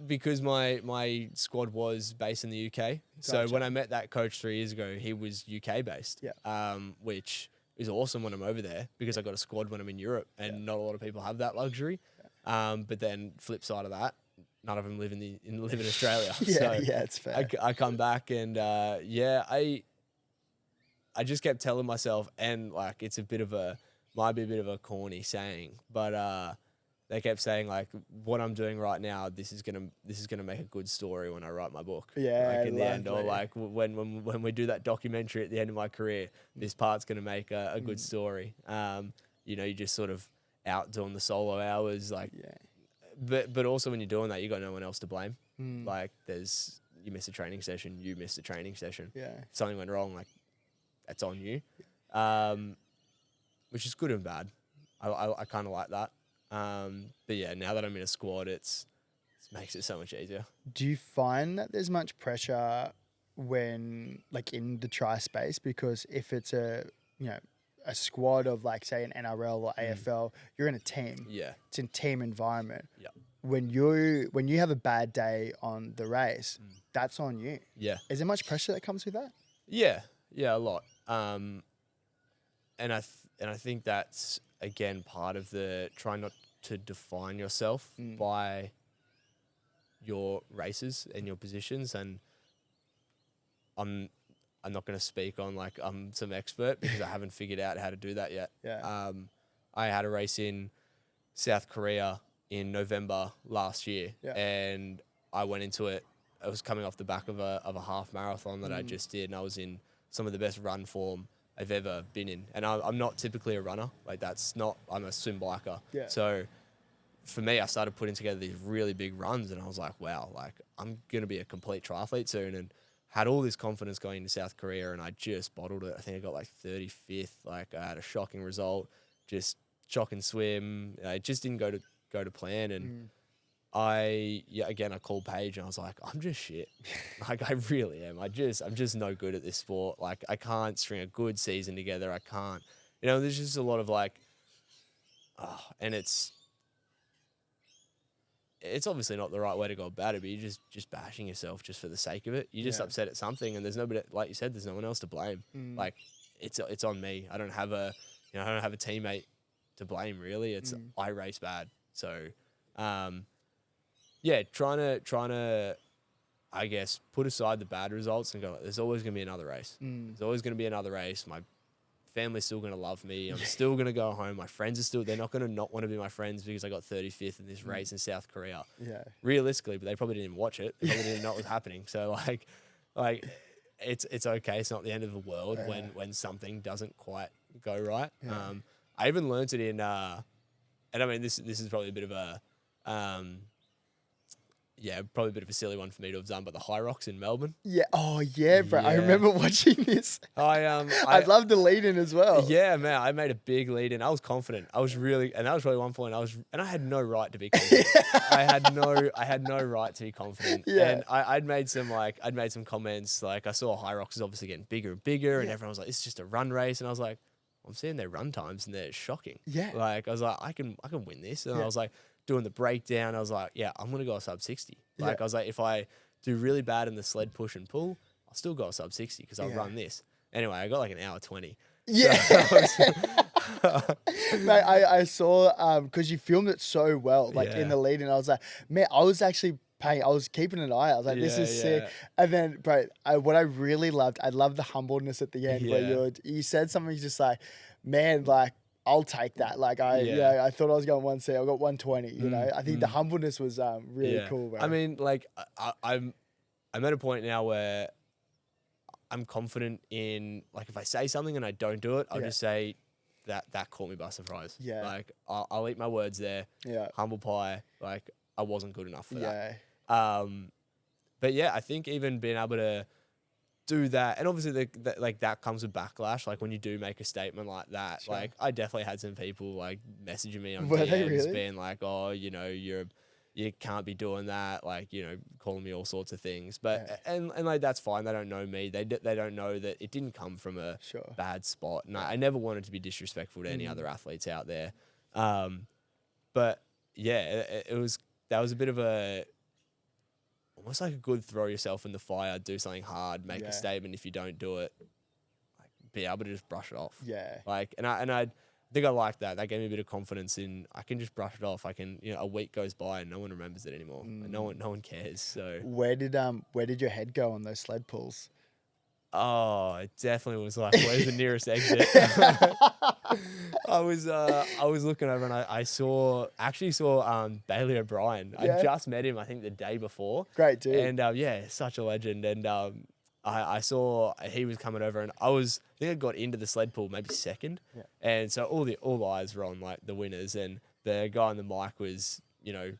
Because my squad was based in the UK. Gotcha. So when I met that coach 3 years ago, he was UK based. Yeah. Which is awesome when I'm over there because I got a squad when I'm in Europe, and not a lot of people have that luxury. Yeah. But then flip side of that, none of them live in Australia. It's fair. I come back and I just kept telling myself, and like it's might be a bit of a corny saying, but they kept saying like, what I'm doing right now, this is gonna make a good story when I write my book. Yeah, like in the end, or like when we do that documentary at the end of my career, this part's gonna make a good story. You know, you just sort of out doing the solo hours, like. Yeah. But also when you're doing that, you got no one else to blame. Like you miss a training session, you missed a training session. Yeah. If something went wrong, like that's on you. Which is good and bad. I kind of like that. But yeah, now that I'm in a squad, it makes it so much easier. Do you find that there's much pressure when like in the tri space? Because if it's a squad of like say an NRL or AFL, you're in a team. Yeah. It's in team environment. Yeah. When you have a bad day on the race, that's on you. Yeah. Is there much pressure that comes with that? Yeah. Yeah, a lot. And I think that's again part of the trying not to define yourself by your races and your positions. And I'm not going to speak on like I'm some expert because I haven't figured out how to do that yet. Yeah. I had a race in South Korea in November last year, and I went into it. I was coming off the back of a half marathon that I just did, and I was in some of the best run form I've ever been in. And I'm not typically a runner. Like I'm a swim biker. Yeah. So for me, I started putting together these really big runs, and I was like, wow, like I'm going to be a complete triathlete soon. And had all this confidence going into South Korea, and I just bottled it. I think I got like 35th. Like I had a shocking result, just shock and swim. It just didn't go to plan. And I called Paige and I was like, I'm just shit. Like I really am. I'm just no good at this sport. Like I can't string a good season together. I can't, there's just a lot of like, and it's obviously not the right way to go about it, but you're just bashing yourself just for the sake of it. You're just upset at something, and there's nobody, like you said, there's no one else to blame. Like it's on me. I don't have a teammate to blame really. It's I race bad. So, trying to, I guess, put aside the bad results and go, there's always going to be another race. There's always going to be another race. My family's still going to love me. I'm still going to go home. My friends are still, they're not going to not want to be my friends because I got 35th in this race in South Korea. Yeah. Realistically, but they probably didn't even watch it. They probably didn't know what was happening. So like it's okay. It's not the end of the world when something doesn't quite go right. Yeah. I even learned it in, and I mean, this is probably a bit of a, probably a bit of a silly one for me to have done, but the HYROX in Melbourne. Yeah. Oh yeah, bro. I Yeah. remember watching this. I love the lead in as well. Yeah, man, I made a big lead in. I was confident. I was really, and that was probably one point and I had no right to be confident. I had no right to be confident. Yeah. And I'd made some comments, like I saw HYROX is obviously getting bigger and bigger, and everyone was like, it's just a run race. And I was like, I'm seeing their run times and they're shocking. Yeah. Like I was like, I can win this. And I was like doing the breakdown. I was like, yeah, I'm going to go a sub 60. Like I was like, if I do really bad in the sled push and pull, I'll still go a sub 60 because I'll run this. Anyway, I got like an hour 20. Yeah. Mate, I saw, because you filmed it so well, like in the lead, and I was like, man, I was keeping an eye. I was like, this is sick. And then, bro, what I really loved, I loved the humbleness at the end where you said something just like, man, like, I'll take that. Like I thought I was going 1C. I got 120. You know, I think the humbleness was really cool, bro. I mean, like I'm at a point now where I'm confident in, like, if I say something and I don't do it, I'll just say that caught me by surprise. Yeah. Like I'll eat my words there. Yeah. Humble pie. Like I wasn't good enough for that. But yeah, I think even being able to do that, and obviously that comes with backlash. Like when you do make a statement like that, like I definitely had some people like messaging me on DMs being like, oh, you know, you can't be doing that, like, you know, calling me all sorts of things. But and like that's fine. They don't know me. They don't know that it didn't come from a bad spot. And I never wanted to be disrespectful to any other athletes out there. But yeah, that was a bit of a, almost like a good throw yourself in the fire, do something hard, make a statement. If you don't do it, like be able to just brush it off. Yeah. Like, and I think I like that. That gave me a bit of confidence in, I can just brush it off. I can, you know, a week goes by and no one remembers it anymore. And no one cares. So where did your head go on those sled pulls? Oh, it definitely was like, where's the nearest exit? I was looking over and I actually saw Bailey O'Brien. I just met him, I think, the day before. Great dude. And such a legend. And I saw he was coming over, and I think I got into the sled pull maybe second. Yeah. And so all the eyes were on like the winners, and the guy on the mic was, you know,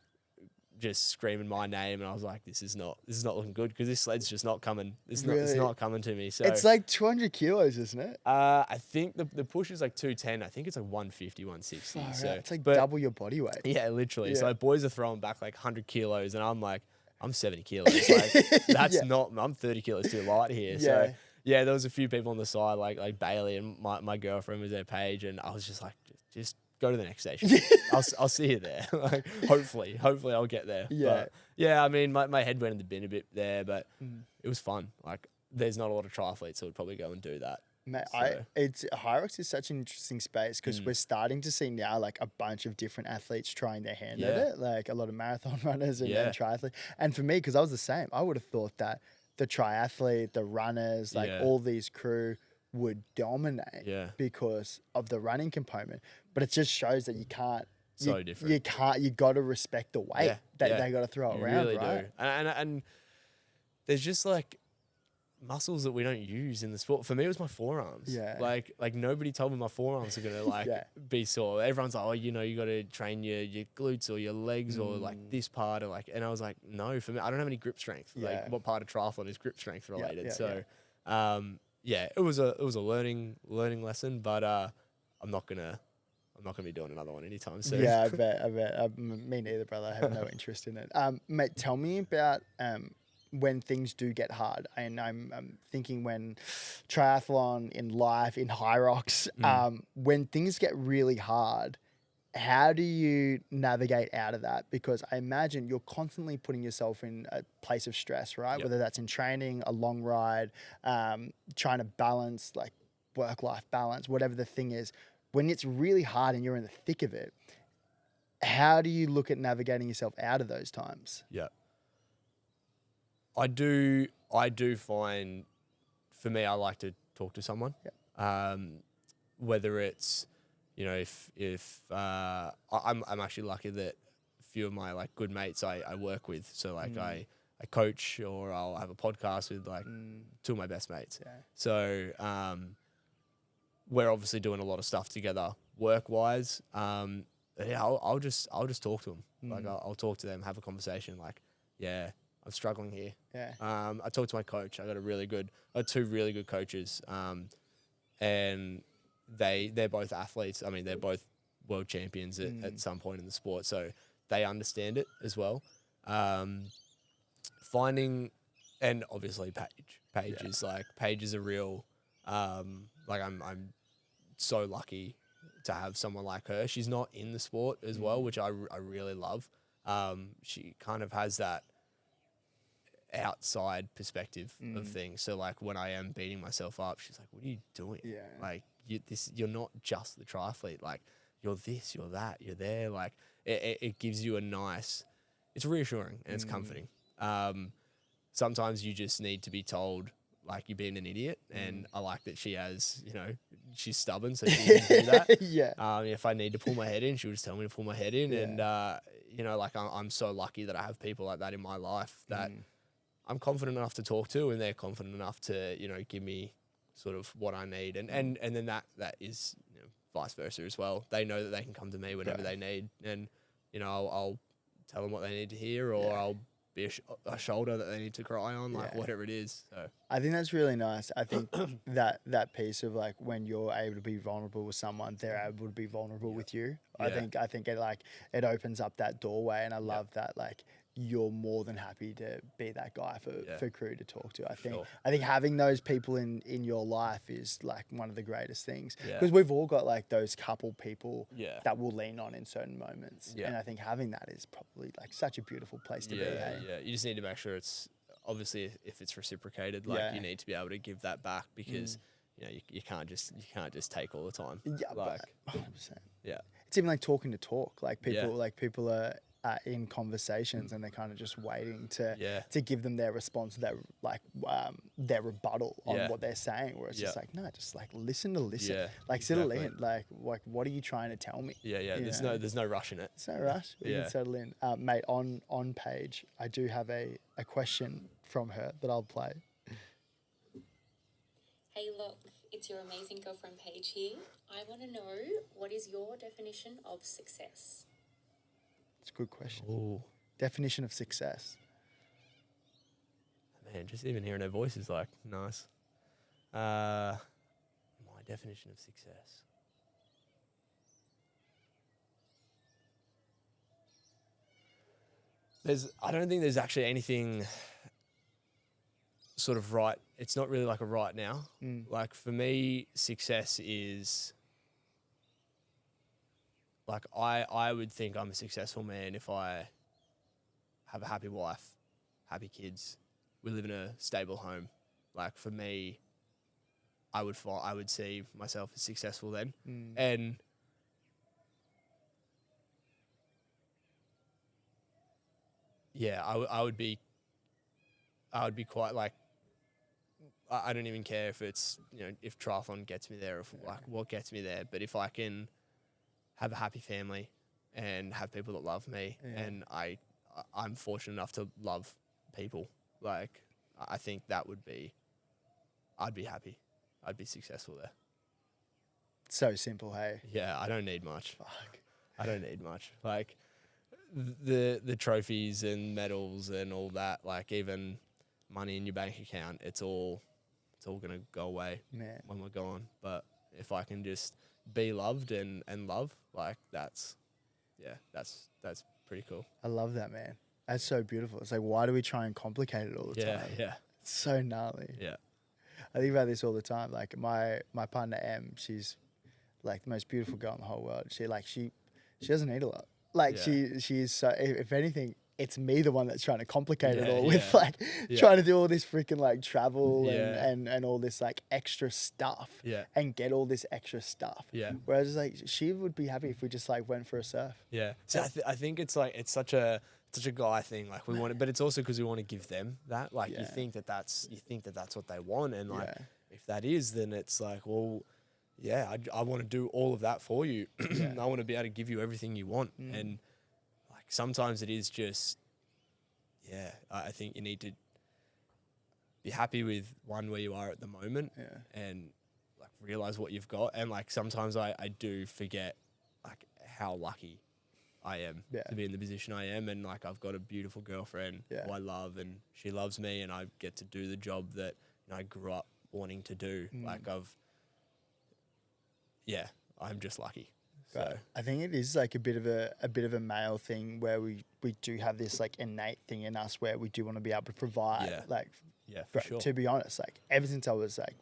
just screaming my name, and I was like, this is not looking good, because this sled's just not coming. It's not coming to me. So it's like 200 kilos, isn't it? I think the push is like 210. I think it's like 150, 160. So it's like double your body weight. Yeah, literally. Yeah. So boys are throwing back like 100 kilos, and I'm like, I'm 70 kilos. Like that's not. I'm 30 kilos too light here. Yeah. So yeah, there was a few people on the side, like Bailey, and my girlfriend was there, Paige, and I was just like, just go to the next station. I'll see you there. Like hopefully I'll get there. Yeah. But yeah, I mean, my head went in the bin a bit there, but it was fun. Like there's not a lot of triathletes who would probably go and do that. Mate, HYROX is such an interesting space, because we're starting to see now like a bunch of different athletes trying their hand at it, like a lot of marathon runners and triathletes. And for me, because I was the same, I would have thought that the triathlete, the runners, like all these crew would dominate because of the running component. But it just shows that you can't. So different. You got to respect the weight that they got to throw around, really, right? Do. And there's just like muscles that we don't use in the sport. For me, it was my forearms. Yeah. Like nobody told me my forearms are gonna like be sore. Everyone's like, oh, you know, you got to train your glutes or your legs or like this part, or like. And I was like, no, for me, I don't have any grip strength. Like, what part of triathlon is grip strength related? It was a learning lesson, but I'm not gonna be doing another one anytime soon. Yeah, I bet. Me neither, brother. I have no interest in it. Mate, tell me about when things do get hard. And I'm thinking when triathlon, in life, in HYROX, when things get really hard, how do you navigate out of that? Because I imagine you're constantly putting yourself in a place of stress, right? Yep. Whether that's in training, a long ride, trying to balance like work-life balance, whatever the thing is. When it's really hard and you're in the thick of it, how do you look at navigating yourself out of those times? Yeah. I do find, for me, I like to talk to someone. Yep. whether it's, you know, if I'm actually lucky that a few of my like good mates I work with, so like I coach, or I'll have a podcast with like two of my best mates. Yeah. So we're obviously doing a lot of stuff together work wise. Yeah, I'll just talk to them. Like I'll talk to them, have a conversation. Like, yeah, I'm struggling here. Yeah. I talked to my coach. I got two really good coaches. And they're both athletes. I mean, they're both world champions at some point in the sport, so they understand it as well. Finding, and obviously Paige is like, Paige is a real, like I'm so lucky to have someone like her. She's not in the sport as well, which I really love. She kind of has that outside perspective of things. So like when I am beating myself up, she's like, "What are you doing? Yeah. Like you're not just the triathlete. Like you're this, you're that, you're there." Like it gives you it's reassuring and it's comforting. Sometimes you just need to be told like you're being an idiot, and I like that she's stubborn, so she can do that. Yeah. If I need to pull my head in, she'll just tell me to pull my head in, and like I'm so lucky that I have people like that in my life that I'm confident enough to talk to, and they're confident enough to, give me sort of what I need. And then that is vice versa as well. They know that they can come to me whenever they need, and, I'll tell them what they need to hear, or I'll be a shoulder that they need to cry on, like whatever it is. So I think that's really nice. I think that piece of like when you're able to be vulnerable with someone, they're able to be vulnerable with you. I think it opens up that doorway, and I love that like you're more than happy to be that guy for crew to talk to. I think having those people in your life is like one of the greatest things, because we've all got like those couple people that we'll lean on in certain moments. And I think having that is probably like such a beautiful place to be. Hey? Yeah. You just need to make sure it's obviously, if it's reciprocated, like you need to be able to give that back, because you can't just take all the time. Yeah, like 100%. Yeah. It's even like talking to talk. Like people are in conversations, and they're kind of just waiting to give them their response, their rebuttal on what they're saying. Where it's just like, no, just like listen to listen. Yeah, like settle in. Like what are you trying to tell me? Yeah. There's no rush in it. There's no rush. We can settle in. Mate, on Paige, I do have a question from her that I'll play. Hey, look, it's your amazing girlfriend Paige here. I want to know, what is your definition of success? It's a good question. Ooh. Definition of success. Man, just even hearing her voice is like nice. My definition of success. I don't think there's actually anything sort of right. It's not really like a right now. Like for me, success is like I would think I'm a successful man if I have a happy wife, happy kids, we live in a stable home. Like for me, I would see myself as successful then. And yeah, I would be quite like, I don't even care if it's, if triathlon gets me there, if like what gets me there, but if I can have a happy family and have people that love me, and I'm fortunate enough to love people, like I think I'd be happy. I'd be successful there. So simple, hey? Yeah, I don't need much. Fuck. I don't need much. Like the trophies and medals and all that, like even money in your bank account, it's all gonna go away when we're gone. But if I can just be loved and love, like that's pretty cool. I love that, man. That's so beautiful. It's like, why do we try and complicate it all the time? Yeah. It's so gnarly. Yeah. I think about this all the time. Like my partner Em, she's like the most beautiful girl in the whole world. She doesn't need a lot. Like she's so, if anything, it's me the one that's trying to complicate it all with like trying to do all this freaking like travel and all this like extra stuff and get all this extra stuff. Yeah. Whereas like she would be happy if we just like went for a surf. Yeah. So I think it's like, it's such a guy thing. Like we want it, but it's also because we want to give them that. Like you think that that's what they want, and like if that is, then it's like, well, yeah, I want to do all of that for you. I want to be able to give you everything you want. And like sometimes it is just, I think you need to be happy with where you are at the moment and like realize what you've got. And like sometimes I do forget like how lucky I am to be in the position I am. And like I've got a beautiful girlfriend who I love, and she loves me, and I get to do the job that I grew up wanting to do. Like I'm just lucky. So Right. I think it is like a bit of a male thing where we do have this like innate thing in us where we do want to be able to provide. for sure. To be honest, like ever since I was like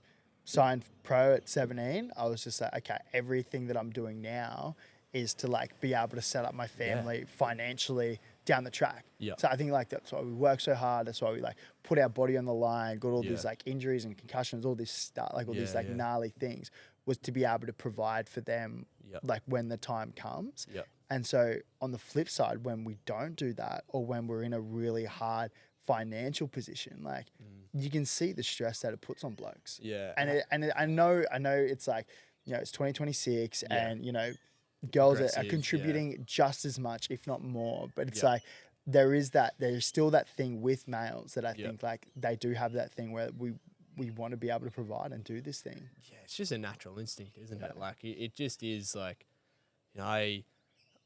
signed pro at 17, I was just like, okay, everything that I'm doing now is to like be able to set up my family financially down the track. Yeah. So I think like that's why we work so hard. That's why we like put our body on the line, got all these like injuries and concussions, all this stuff, like all these like gnarly things, was to be able to provide for them like when the time comes. Yeah. And so on the flip side, when we don't do that, or when we're in a really hard financial position, like you can see the stress that it puts on blokes. Yeah. And I know it's like, you know, it's 2026 and, you know, girls are contributing just as much, if not more. But it's like, there's still that thing with males that I think like they do have that thing where we want to be able to provide and do this thing. Yeah, it's just a natural instinct, isn't it? Like it just is like, you know,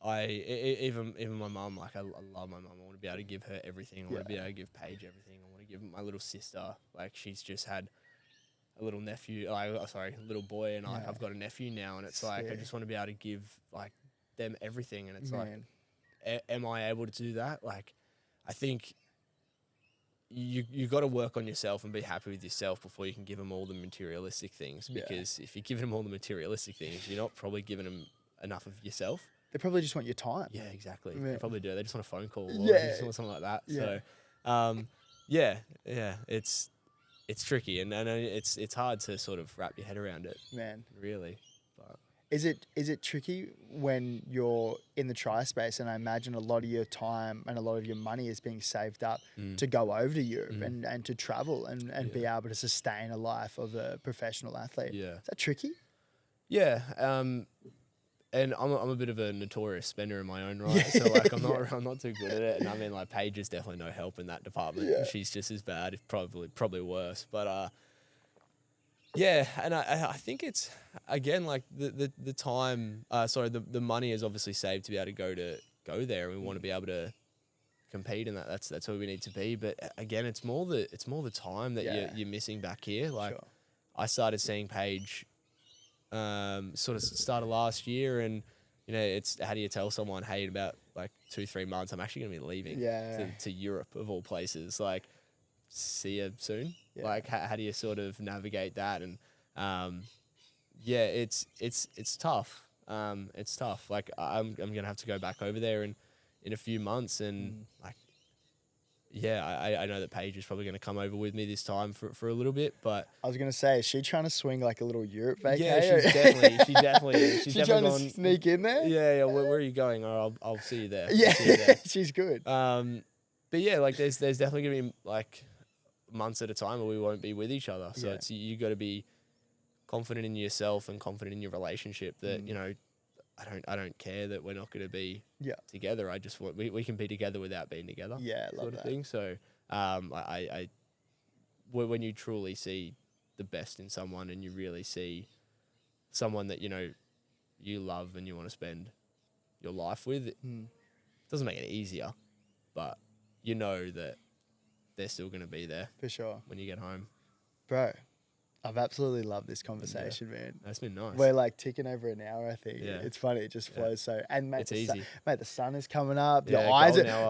even my mum, like I love my mum. I want to be able to give her everything. I want to be able to give Paige everything. I want to give my little sister, like she's just had a little nephew, little boy, and I've got a nephew now, and it's like I just want to be able to give like them everything, and it's like, am I able to do that? Like, I think you got to work on yourself and be happy with yourself before you can give them all the materialistic things. Because if you're giving them all the materialistic things, you're not probably giving them enough of yourself. They probably just want your time. Yeah, exactly. They probably do. They just want a phone call or they just want something like that. Yeah. So, it's tricky, and it's hard to sort of wrap your head around it. Man, really. But is it tricky when you're in the tri space? And I imagine a lot of your time and a lot of your money is being saved up to go over to Europe and to travel and be able to sustain a life of a professional athlete. Yeah. Is that tricky? Yeah. And I'm a bit of a notorious spender in my own right, so like I'm not too good at it. And I mean, like Paige is definitely no help in that department. Yeah. She's just as bad, if probably worse. But and I think it's again like the time. The money is obviously saved to be able to go there, and we want to be able to compete, and that's where we need to be. But again, it's more the time that you're missing back here. Like I started seeing Paige. Sort of started last year, and you know, it's how do you tell someone, hey, in about like 2-3 months, I'm actually going to be leaving to Europe of all places. Like, see you soon. Yeah. Like, how do you sort of navigate that? And it's tough. It's tough. Like, I'm going to have to go back over there in a few months, and like. Yeah, I know that Paige is probably going to come over with me this time for a little bit, but I was going to say, is she trying to swing like a little Europe vacation? Yeah, she definitely is. She's trying definitely to sneak in there? Yeah. Where are you going? Or I'll see you there. Yeah, she's good. But yeah, like there's definitely going to be like months at a time where we won't be with each other. So it's you got to be confident in yourself and confident in your relationship that you know. I don't care that we're not going to be together. I just want we can be together without being together. Yeah, love sort of thing. So when you truly see the best in someone and you really see someone that you know you love and you want to spend your life with, it doesn't make it easier, but you know that they're still going to be there for sure when you get home, bro. I've absolutely loved this conversation, man. That's been nice. We're like ticking over an hour, I think. Yeah. It's funny. It just flows so. And mate, it's easy. The sun is coming up. Yeah,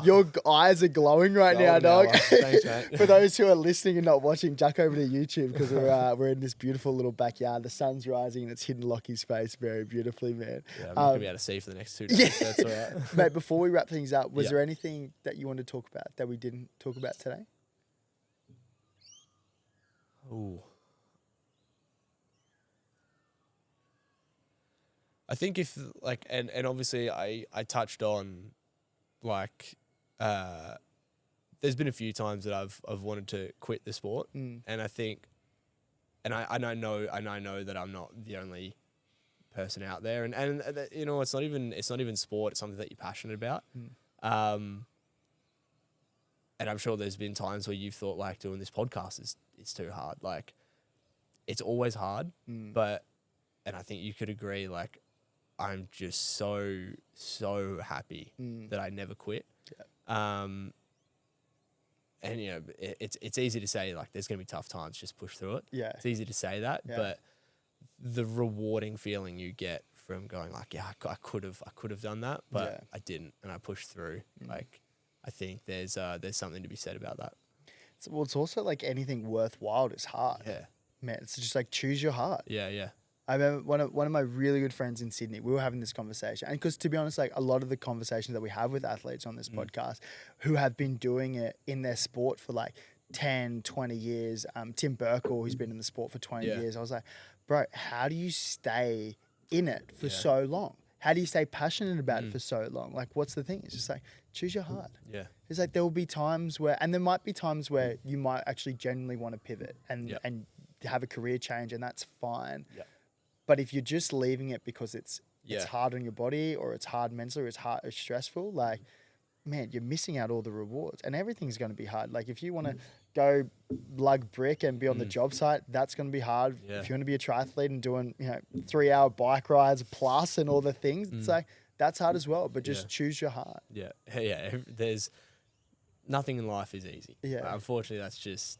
your eyes are glowing right now, dog. Thanks, mate. For those who are listening and not watching, duck over to YouTube because we're in this beautiful little backyard. The sun's rising and it's hidden Lockie's face very beautifully, man. Yeah, I'm not gonna be able to see for the next 2 days. So that's all right. Mate, before we wrap things up, was there anything that you wanted to talk about that we didn't talk about today? Ooh. I think if like and obviously I touched on like there's been a few times that I've wanted to quit the sport and I think and I know that I'm not the only person out there. And you know, it's not even sport. It's something that you're passionate about. And I'm sure there's been times where you've thought like doing this podcast is too hard. Like it's always hard, and I think you could agree, like I'm just so happy that I never quit. Yeah. And you know, it's easy to say like there's gonna be tough times, just push through it. Yeah. It's easy to say that, but the rewarding feeling you get from going like, yeah, I could have done that, but I didn't, and I pushed through. Like, I think there's something to be said about that. Well, it's also like anything worthwhile is hard. Yeah, man. It's just like choose your heart. Yeah, yeah. I remember one of my really good friends in Sydney, we were having this conversation. And because to be honest, like a lot of the conversations that we have with athletes on this podcast who have been doing it in their sport for like 10, 20 years, Tim Burkle, who's been in the sport for 20 years, I was like, bro, how do you stay in it for so long? How do you stay passionate about it for so long? Like, what's the thing? It's just like, choose your heart. Yeah. It's like there will be times where, and there might be times where you might actually genuinely want to pivot and have a career change, and that's fine. Yeah. But if you're just leaving it because it's hard on your body, or it's hard mentally, or it's stressful, like, man, you're missing out all the rewards, and everything's going to be hard. Like if you want to go lug brick and be on the job site, that's going to be hard. Yeah. If you want to be a triathlete and doing 3-hour bike rides plus and all the things, it's like that's hard as well. But just choose your heart. Yeah, yeah. There's nothing in life is easy. Yeah, unfortunately, that's just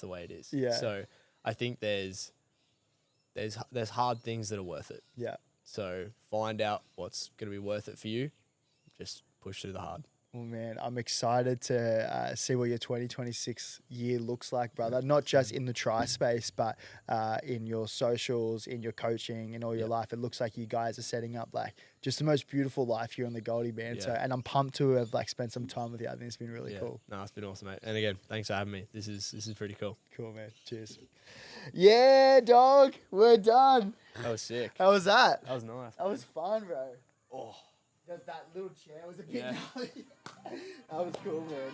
the way it is. Yeah. So I think there's hard things that are worth it. Yeah. So find out what's going to be worth it for you. Just push through the hard. Well, man, I'm excited to see what your 2026 year looks like, brother. Not just in the tri space, but in your socials, in your coaching, in all your life. It looks like you guys are setting up like just the most beautiful life here on the Goldie, man. Yeah. So, and I'm pumped to have like spent some time with you. I think it's been really cool. No, it's been awesome, mate. And again, thanks for having me. This is pretty cool. Cool, man. Cheers. Yeah, dog. We're done. That was sick. How was that? That was nice. That was fun, bro. Oh. That little chair was a bit gnarly. That was cool, man.